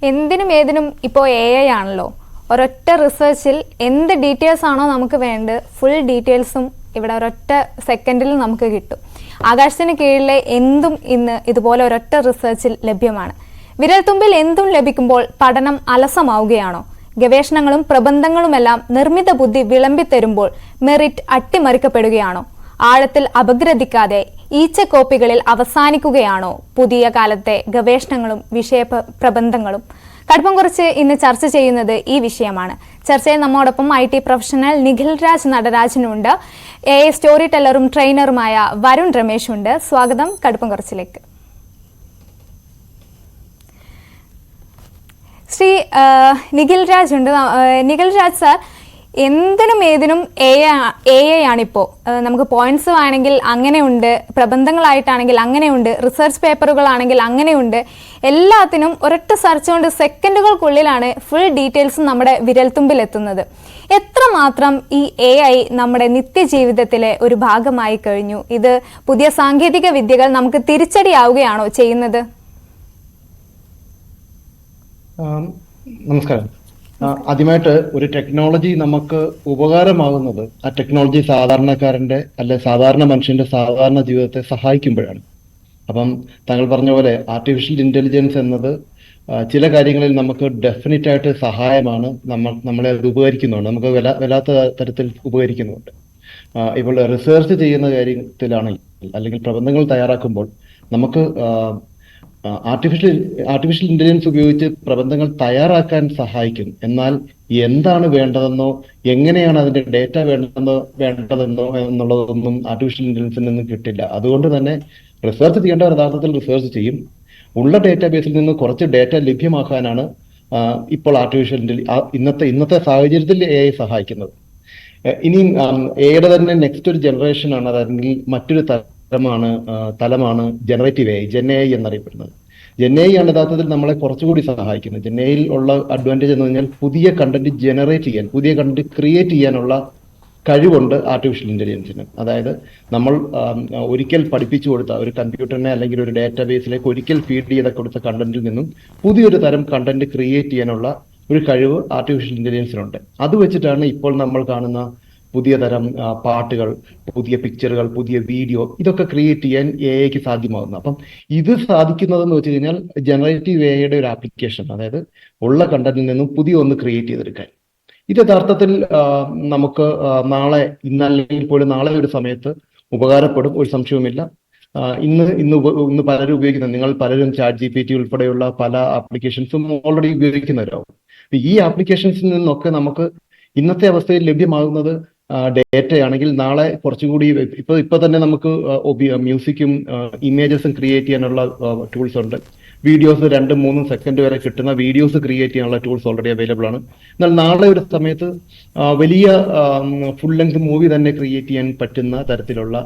എന്തിനും ഏതിനും ഇപ്പോൾ AI ആണല്ലോ. ഒരൊറ്റ റിസർച്ചിൽ എന്ത് ഡീറ്റെയിൽസ് ആണോ നമുക്ക് വേണ്ടത്, ഫുൾ ഡീറ്റെയിൽസും ഇവിടെ ഒരൊറ്റ സെക്കൻഡിൽ നമുക്ക് കിട്ടും. ആകാശത്തിന് കീഴിലെ എന്തും ഇന്ന് ഇതുപോലെ ഒരൊറ്റ റിസർച്ചിൽ ലഭ്യമാണ്. വിരൽത്തുമ്പിൽ എന്തും ലഭിക്കുമ്പോൾ പഠനം അലസമാവുകയാണോ? ഗവേഷണങ്ങളും പ്രബന്ധങ്ങളുമെല്ലാം നിർമ്മിത ബുദ്ധി വിളമ്പിത്തരുമ്പോൾ മെറിറ്റ് അട്ടിമറിക്കപ്പെടുകയാണോ? ആഴത്തിൽ അപഗ്രഥിക്കാതെ ഈച്ചക്കോപ്പികളിൽ അവസാനിക്കുകയാണോ പുതിയ കാലത്തെ ഗവേഷണങ്ങളും വിഷയ പ്രബന്ധങ്ങളും? കടുപ്പം കുറിച്ച് ഇന്ന് ചർച്ച ചെയ്യുന്നത് ഈ വിഷയമാണ്. ചർച്ചയിൽ നമ്മോടൊപ്പം IT പ്രൊഫഷണൽ നിഖിൽ രാജ് നടരാജനുണ്ട്. AI സ്റ്റോറി ടെല്ലറും ട്രെയിനറുമായ വരുൺ രമേശുണ്ട്. സ്വാഗതം കടുപ്പം കുറച്ചിലേക്ക്. ശ്രീ നിഖിൽ രാജ് ഉണ്ട്. നിഖിൽ രാജ് സാർ, എന്തിനും ഏതിനും AI ആണിപ്പോൾ. നമുക്ക് പോയിന്റ്സ് ആണെങ്കിൽ അങ്ങനെയുണ്ട്, പ്രബന്ധങ്ങളായിട്ടാണെങ്കിൽ അങ്ങനെയുണ്ട്, റിസർച്ച് പേപ്പറുകളാണെങ്കിൽ അങ്ങനെയുണ്ട്. എല്ലാത്തിനും ഒരൊറ്റ സെർച്ച് കൊണ്ട് സെക്കൻഡുകൾക്കുള്ളിലാണ് ഫുൾ ഡീറ്റെയിൽസും നമ്മുടെ വിരൽത്തുമ്പിൽ എത്തുന്നത്. എത്രമാത്രം ഈ AI നമ്മുടെ നിത്യജീവിതത്തിലെ ഒരു ഭാഗമായി കഴിഞ്ഞു? ഇത് പുതിയ സാങ്കേതിക വിദ്യകൾ നമുക്ക് തിരിച്ചടിയാവുകയാണോ ചെയ്യുന്നത്? നമസ്കാരം. ആദ്യമായിട്ട് ഒരു ടെക്നോളജി നമുക്ക് ഉപകാരമാകുന്നത് ആ ടെക്നോളജി സാധാരണക്കാരന്റെ അല്ലെ സാധാരണ മനുഷ്യന്റെ സാധാരണ ജീവിതത്തെ സഹായിക്കുമ്പോഴാണ്. അപ്പം താങ്കൾ പറഞ്ഞ പോലെ ആർട്ടിഫിഷ്യൽ ഇന്റലിജൻസ് എന്നത് ചില കാര്യങ്ങളിൽ നമുക്ക് ഡെഫിനറ്റ് ആയിട്ട് സഹായമാണ്. നമ്മളെ അത് ഉപകരിക്കുന്നുണ്ട്, നമുക്ക് വല്ലാത്ത തരത്തിൽ ഉപകരിക്കുന്നുണ്ട്. ഇപ്പോൾ റിസർച്ച് ചെയ്യുന്ന കാര്യത്തിലാണെങ്കിൽ അല്ലെങ്കിൽ പ്രബന്ധങ്ങൾ തയ്യാറാക്കുമ്പോൾ നമുക്ക് ആർട്ടിഫിഷ്യൽ ഇന്റലിജൻസ് ഉപയോഗിച്ച് പ്രബന്ധങ്ങൾ തയ്യാറാക്കാൻ സഹായിക്കും. എന്നാൽ എന്താണ് വേണ്ടതെന്നോ എങ്ങനെയാണ് അതിന്റെ ഡേറ്റ വേണ്ടതെന്നോ എന്നുള്ളതൊന്നും ആർട്ടിഫിഷ്യൽ ഇന്റലിജൻസിൽ നിന്ന് കിട്ടില്ല. അതുകൊണ്ട് തന്നെ റിസർച്ച് ചെയ്യേണ്ടവർ യഥാർത്ഥത്തിൽ റിസർച്ച് ചെയ്യും. ഉള്ള ഡേറ്റാബേസിൽ നിന്ന് കുറച്ച് ഡേറ്റ ലഭ്യമാക്കാനാണ് ഇപ്പോൾ ആർട്ടിഫിഷ്യൽ ഇന്നത്തെ സാഹചര്യത്തിൽ AI സഹായിക്കുന്നത്. ഇനിയും എയുടെ തന്നെ നെക്സ്റ്റ് ഒരു ജനറേഷൻ ആണ്, അതായത് മറ്റൊരു തലമാണ് ജനറേറ്റീവ് AI, GenAI എന്നറിയപ്പെടുന്നത്. GenAI ആണ് യഥാർത്ഥത്തിൽ നമ്മളെ കുറച്ചുകൂടി സഹായിക്കുന്നത്. GenAIയിൽ ഉള്ള അഡ്വാൻറ്റേജ് എന്ന് പറഞ്ഞാൽ പുതിയ കണ്ടന്റ് ജനറേറ്റ് ചെയ്യാൻ, പുതിയ കണ്ടന്റ് ക്രിയേറ്റ് ചെയ്യാനുള്ള കഴിവുണ്ട് ആർട്ടിഫിഷ്യൽ ഇന്റലിജൻസിന്. അതായത് നമ്മൾ ഒരിക്കൽ പഠിപ്പിച്ചു കൊടുത്ത ഒരു കമ്പ്യൂട്ടറിനെ അല്ലെങ്കിൽ ഒരു ഡാറ്റാബേസിലേക്ക് ഒരിക്കൽ ഫീഡ് ചെയ്ത് കൊടുത്ത കണ്ടന്റിൽ നിന്നും പുതിയൊരു തരം കണ്ടന്റ് ക്രിയേറ്റ് ചെയ്യാനുള്ള ഒരു കഴിവ് ആർട്ടിഫിഷ്യൽ ഇന്റലിജൻസിനുണ്ട്. അത് വെച്ചിട്ടാണ് ഇപ്പോൾ നമ്മൾ കാണുന്ന പുതിയ തരം പാട്ടുകൾ, പുതിയ പിക്ചറുകൾ, പുതിയ വീഡിയോ, ഇതൊക്കെ ക്രിയേറ്റ് ചെയ്യാൻ AIക്ക് സാധ്യമാകുന്നു. അപ്പം ഇത് സാധിക്കുന്നതെന്ന് വെച്ച് കഴിഞ്ഞാൽ ജനറേറ്റീവ് AIയുടെ ഒരു ആപ്ലിക്കേഷൻ, അതായത് ഉള്ള കണ്ടന്റിൽ നിന്നും പുതിയ ഒന്ന് ക്രിയേറ്റ് ചെയ്തെടുക്കാൻ. ഇത് യഥാർത്ഥത്തിൽ നമുക്ക് ഇന്നല്ലെങ്കിൽ പോലും നാളെ ഒരു സമയത്ത് ഉപകാരപ്പെടും, ഒരു സംശയവുമില്ല. ഇന്ന് പലരും ഉപയോഗിക്കുന്നത്, നിങ്ങൾ പലരും ChatGPT ഉൾപ്പെടെയുള്ള പല ആപ്ലിക്കേഷൻസും ഓൾറെഡി ഉപയോഗിക്കുന്നവരാകും. ഈ ആപ്ലിക്കേഷൻസിൽ നിന്നൊക്കെ നമുക്ക് ഇന്നത്തെ അവസ്ഥയിൽ ലഭ്യമാകുന്നത് ഡേറ്റയാണെങ്കിൽ നാളെ കുറച്ചുകൂടി ഇപ്പൊ തന്നെ നമുക്ക് മ്യൂസിക്കും ഇമേജസും ക്രിയേറ്റ് ചെയ്യാനുള്ള ടൂൾസ് ഉണ്ട്. വീഡിയോസ് 2-3 സെക്കൻഡ് വരെ കിട്ടുന്ന വീഡിയോസ് ക്രിയേറ്റ് ചെയ്യാനുള്ള ടൂൾസ് ഓൾറെഡി അവൈലബിൾ ആണ്. എന്നാൽ നാളെ ഒരു സമയത്ത് വലിയ ഫുൾ ലെങ്ത് മൂവി തന്നെ ക്രിയേറ്റ് ചെയ്യാൻ പറ്റുന്ന തരത്തിലുള്ള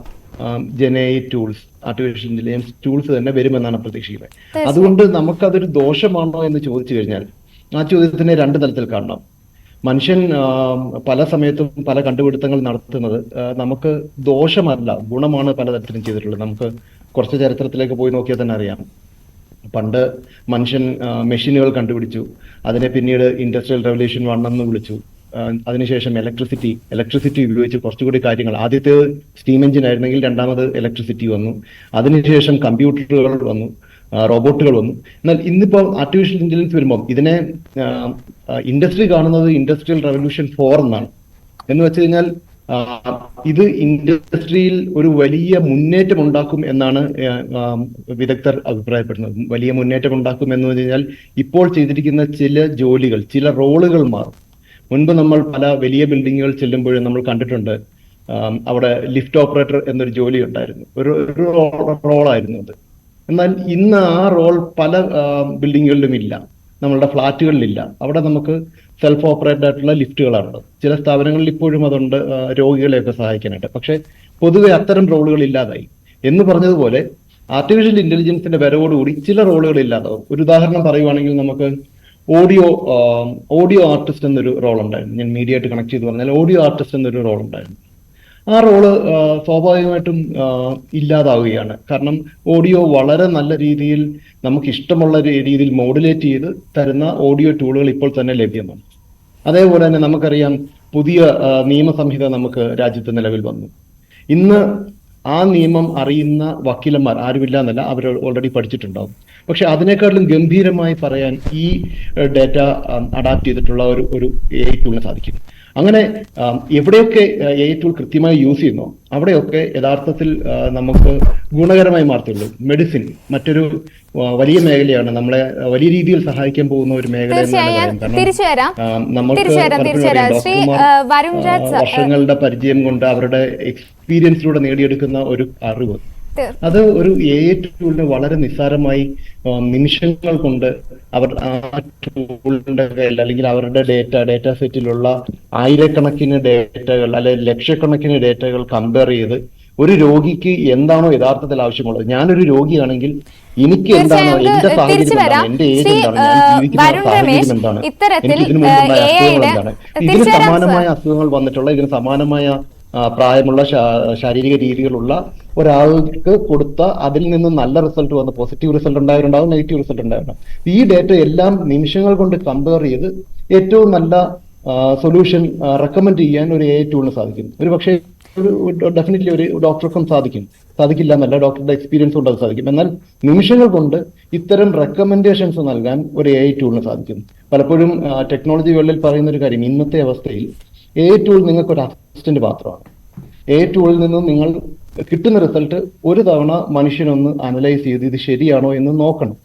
GenAI tools, artificial intelligence tools തന്നെ വരുമെന്നാണ് പ്രതീക്ഷിക്കുന്നത്. അതുകൊണ്ട് നമുക്കതൊരു ദോഷമാണോ എന്ന് ചോദിച്ചു കഴിഞ്ഞാൽ ആ ചോദ്യത്തിനെ 2 തരത്തിൽ കാണണം. മനുഷ്യൻ പല സമയത്തും പല കണ്ടുപിടുത്തങ്ങൾ നടത്തുന്നത് നമുക്ക് ദോഷമല്ല, ഗുണമാണ് പലതരത്തിലും ചെയ്തിട്ടുള്ളത്. നമുക്ക് കുറച്ച് ചരിത്രത്തിലേക്ക് പോയി നോക്കിയാൽ തന്നെ അറിയാം. പണ്ട് മനുഷ്യൻ മെഷീനുകൾ കണ്ടുപിടിച്ചു, അതിനെ പിന്നീട് ഇൻഡസ്ട്രിയൽ റവല്യൂഷൻ 1 എന്ന് വിളിച്ചു. അതിനുശേഷം ഇലക്ട്രിസിറ്റി ഉപയോഗിച്ച് കുറച്ചുകൂടി കാര്യങ്ങൾ, ആദ്യത്തെ സ്റ്റീം എഞ്ചിൻ ആയിരുന്നെങ്കിൽ രണ്ടാമത് ഇലക്ട്രിസിറ്റി വന്നു. അതിനുശേഷം കമ്പ്യൂട്ടറുകൾ വന്നു, റോബോട്ടുകൾ വന്നു. എന്നാൽ ഇന്നിപ്പോ ആർട്ടിഫിഷ്യൽ ഇന്റലിജൻസ് വരുമ്പോൾ ഇതിനെ ഇൻഡസ്ട്രി കാണുന്നത് ഇൻഡസ്ട്രിയൽ റവല്യൂഷൻ 4 എന്നാണ്. എന്ന് വെച്ച് കഴിഞ്ഞാൽ ഇത് ഇൻഡസ്ട്രിയിൽ ഒരു വലിയ മുന്നേറ്റം ഉണ്ടാക്കും എന്നാണ് വിദഗ്ധർ അഭിപ്രായപ്പെടുന്നത്. വലിയ മുന്നേറ്റം ഉണ്ടാക്കും എന്ന് പറഞ്ഞാൽ ഇപ്പോൾ ചെയ്തിരിക്കുന്ന ചില റോളുകൾ മാറും. മുൻപ് നമ്മൾ പല വലിയ ബിൽഡിങ്ങുകൾ ചെല്ലുമ്പോഴും നമ്മൾ കണ്ടിട്ടുണ്ട്, അവിടെ ലിഫ്റ്റ് ഓപ്പറേറ്റർ എന്നൊരു ജോലി ഉണ്ടായിരുന്നു, ഒരു റോളായിരുന്നു അത്. എന്നാൽ ഇന്ന് ആ റോൾ പല ബിൽഡിങ്ങുകളിലും ഇല്ല, നമ്മളുടെ ഫ്ലാറ്റുകളിലില്ല. അവിടെ നമുക്ക് സെൽഫ് ഓപ്പറേറ്റഡ് ആയിട്ടുള്ള ലിഫ്റ്റുകളാണുള്ളത്. ചില സ്ഥാപനങ്ങളിൽ ഇപ്പോഴും അതുണ്ട്, രോഗികളെയൊക്കെ സഹായിക്കാനായിട്ട്. പക്ഷെ പൊതുവെ അത്തരം റോളുകൾ ഇല്ലാതായി. എന്ന് പറഞ്ഞതുപോലെ ആർട്ടിഫിഷ്യൽ ഇന്റലിജൻസിന്റെ വരവോടുകൂടി ചില റോളുകൾ ഇല്ലാതാവും. ഒരു ഉദാഹരണം പറയുവാണെങ്കിൽ നമുക്ക് ഓഡിയോ ആർട്ടിസ്റ്റ് എന്നൊരു റോൾ ഉണ്ടായിരുന്നു. ഞാൻ മീഡിയ ആയിട്ട് കണക്ട് ചെയ്ത് പറഞ്ഞാൽ ഓഡിയോ ആർട്ടിസ്റ്റ് എന്നൊരു റോൾ ഉണ്ടായിരുന്നു. ആ റോള് സ്വാഭാവികമായിട്ടും ഇല്ലാതാവുകയാണ്. കാരണം ഓഡിയോ വളരെ നല്ല രീതിയിൽ നമുക്ക് ഇഷ്ടമുള്ള രീതിയിൽ മോഡുലേറ്റ് ചെയ്ത് തരുന്ന ഓഡിയോ ടൂളുകൾ ഇപ്പോൾ തന്നെ ലഭ്യമാണ്. അതേപോലെ തന്നെ നമുക്കറിയാം, പുതിയ നിയമസംഹിത നമുക്ക് രാജ്യത്ത് നിലവിൽ വന്നു. ഇന്ന് ആ നിയമം അറിയുന്ന വക്കീലന്മാർ ആരുമില്ല എന്നല്ല, അവർ ഓൾറെഡി പഠിച്ചിട്ടുണ്ടാവും. പക്ഷെ അതിനേക്കാളും ഗംഭീരമായി പറയാൻ ഈ ഡേറ്റ അഡാപ്റ്റ് ചെയ്തിട്ടുള്ള ഒരു AI ടൂളിന് സാധിക്കും. അങ്ങനെ എവിടെയൊക്കെ AI ടൂൾ കൃത്യമായി യൂസ് ചെയ്യുന്നോ അവിടെയൊക്കെ യഥാർത്ഥത്തിൽ നമുക്ക് ഗുണകരമായി മാറത്തുള്ളൂ. മെഡിസിൻ മറ്റൊരു വലിയ മേഖലയാണ്, നമ്മളെ വലിയ രീതിയിൽ സഹായിക്കാൻ പോകുന്ന ഒരു മേഖല എന്ന് തന്നെ പറയാം. കാരണം നമുക്ക് വർഷങ്ങളുടെ പരിചയം കൊണ്ട് അവരുടെ എക്സ്പീരിയൻസിലൂടെ നേടിയെടുക്കുന്ന ഒരു അറിവ്, അത് ഒരു AI ടൂളിന് വളരെ നിസ്സാരമായി നിമിഷങ്ങൾ കൊണ്ട് അവർ ആ ടൂളിന്റെ കയ്യിൽ അല്ലെങ്കിൽ അവരുടെ ഡേറ്റ സെറ്റിലുള്ള ആയിരക്കണക്കിന് ഡേറ്റകൾ അല്ലെങ്കിൽ ലക്ഷക്കണക്കിന് ഡേറ്റകൾ കമ്പയർ ചെയ്ത് ഒരു രോഗിക്ക് എന്താണോ യഥാർത്ഥത്തിൽ ആവശ്യമുള്ളത്, ഞാനൊരു രോഗിയാണെങ്കിൽ എനിക്ക് എന്താണോ എന്റെ സാഹചര്യം എന്താണ്, എന്റെ ഏജ് എന്താണ്, ഞാൻ ജീവിക്കുന്ന സാഹചര്യം എന്താണ്, എനിക്ക് ഇതിനു മുമ്പുള്ള അസുഖങ്ങൾ എന്താണ്, ഇതിന് സമാനമായ അസുഖങ്ങൾ വന്നിട്ടുള്ള, ഇതിന് സമാനമായ പ്രായമുള്ള ശാരീരിക രീതികളുള്ള ഒരാൾക്ക് കൊടുത്ത അതിൽ നിന്ന് നല്ല റിസൾട്ട് വന്ന് പോസിറ്റീവ് റിസൾട്ട് ഉണ്ടായിട്ടുണ്ടാവും, നെഗറ്റീവ് റിസൾട്ട് ഉണ്ടായിട്ടുണ്ടാവും. ഈ ഡേറ്റ എല്ലാം നിമിഷങ്ങൾ കൊണ്ട് കമ്പയർ ചെയ്ത് ഏറ്റവും നല്ല സൊല്യൂഷൻ റെക്കമെൻഡ് ചെയ്യാൻ ഒരു AI ടൂളിന് സാധിക്കും. ഒരു പക്ഷേ ഡെഫിനറ്റ്ലി ഒരു ഡോക്ടർക്കും സാധിക്കില്ല എന്നല്ല, ഡോക്ടറുടെ എക്സ്പീരിയൻസ് കൊണ്ട് അത് സാധിക്കും. എന്നാൽ നിമിഷങ്ങൾ കൊണ്ട് ഇത്തരം റെക്കമെൻഡേഷൻസ് നൽകാൻ ഒരു AI ടൂളിന് സാധിക്കും. പലപ്പോഴും ടെക്നോളജി വേൾഡിൽ പറയുന്ന ഒരു കാര്യം, ഇന്നത്തെ അവസ്ഥയിൽ AI ടൂൾ നിങ്ങൾക്ക് ഒരു അസിസ്റ്റന്റ് മാത്രമാണ്. AI ടൂളിൽ നിന്ന് നിങ്ങൾ കിട്ടുന്ന റിസൾട്ട് ഒരു തവണ മനുഷ്യനൊന്ന് അനലൈസ് ചെയ്ത് ഇത് ശരിയാണോ എന്ന് നോക്കണം.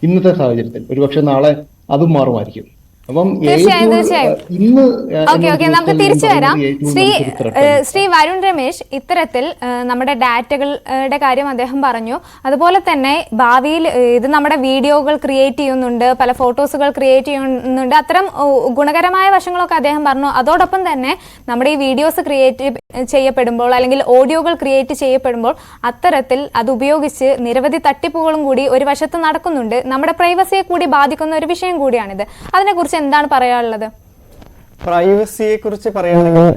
ഇന്നത്തെ സാഹചര്യത്തിൽ ഒരുപക്ഷെ നാളെ അതും മാറുമായിരിക്കും. അപ്പം ഇന്ന് നമുക്ക് തിരിച്ചു വരാം. ശ്രീ വരുൺ രമേശ്, ഇത്തരത്തിൽ നമ്മുടെ ഡാറ്റകളുടെ കാര്യം അദ്ദേഹം പറഞ്ഞു. അതുപോലെ തന്നെ ഭാവിയിൽ ഇത് നമ്മുടെ വീഡിയോകൾ ക്രിയേറ്റ് ചെയ്യുന്നുണ്ട്, പല ഫോട്ടോസുകൾ ക്രിയേറ്റ് ചെയ്യുന്നുണ്ട്, അത്തരം ഗുണകരമായ വശങ്ങളൊക്കെ അദ്ദേഹം പറഞ്ഞു. അതോടൊപ്പം തന്നെ നമ്മുടെ ഈ വീഡിയോസ് ക്രിയേറ്റ് ചെയ്യപ്പെടുമ്പോൾ അല്ലെങ്കിൽ ഓഡിയോകൾ ക്രിയേറ്റ് ചെയ്യപ്പെടുമ്പോൾ അത്തരത്തിൽ അത് ഉപയോഗിച്ച് നിരവധി തട്ടിപ്പുകളും കൂടി ഒരു വശത്ത് നടക്കുന്നുണ്ട്. നമ്മുടെ പ്രൈവസിയെ കൂടി ബാധിക്കുന്ന ഒരു വിഷയം കൂടിയാണിത്. അതിനെക്കുറിച്ച് എന്താണ് പറയാനുള്ളത്? പ്രൈവസിയെ കുറിച്ച് പറയുകയാണെങ്കിൽ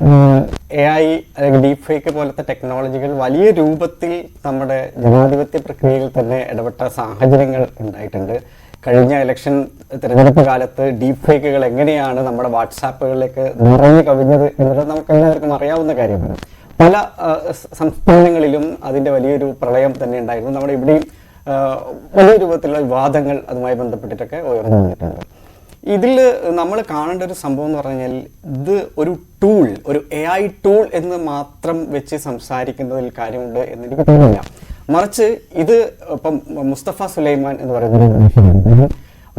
AI അല്ലെങ്കിൽ ഡീപ് ഫേക്ക് പോലത്തെ ടെക്നോളജികൾ വലിയ രൂപത്തിൽ നമ്മുടെ ജനാധിപത്യ പ്രക്രിയയിൽ തന്നെ ഇടപെട്ട സാഹചര്യങ്ങൾ ഉണ്ടായിട്ടുണ്ട്. കഴിഞ്ഞ ഇലക്ഷൻ തിരഞ്ഞെടുപ്പ് കാലത്ത് ഡീപ് ഫേക്കുകൾ എങ്ങനെയാണ് നമ്മുടെ വാട്സാപ്പുകളിലേക്ക് നിറഞ്ഞു കവിഞ്ഞത് എന്നുള്ളത് നമുക്ക് എല്ലാവർക്കും അറിയാവുന്ന കാര്യമാണ്. പല സംസ്ഥാനങ്ങളിലും അതിൻ്റെ വലിയൊരു പ്രളയം തന്നെ ഉണ്ടായിരുന്നു. നമ്മുടെ ഇവിടെയും വലിയ രൂപത്തിലുള്ള വിവാദങ്ങൾ അതുമായി ബന്ധപ്പെട്ടിട്ടൊക്കെ ഉയർന്നു വന്നിട്ടുണ്ട്. ഇതിൽ നമ്മൾ കാണേണ്ട ഒരു സംഭവം എന്ന് പറഞ്ഞാൽ, ഇത് ഒരു ടൂൾ, ഒരു AI ടൂൾ എന്ന് മാത്രം വെച്ച് സംസാരിക്കുന്നതിൽ കാര്യമുണ്ട് എന്ന് എനിക്ക് തോന്നുന്നില്ല. മറിച്ച് ഇത് ഇപ്പം മുസ്തഫ സുലൈമാൻ എന്ന് പറയുന്ന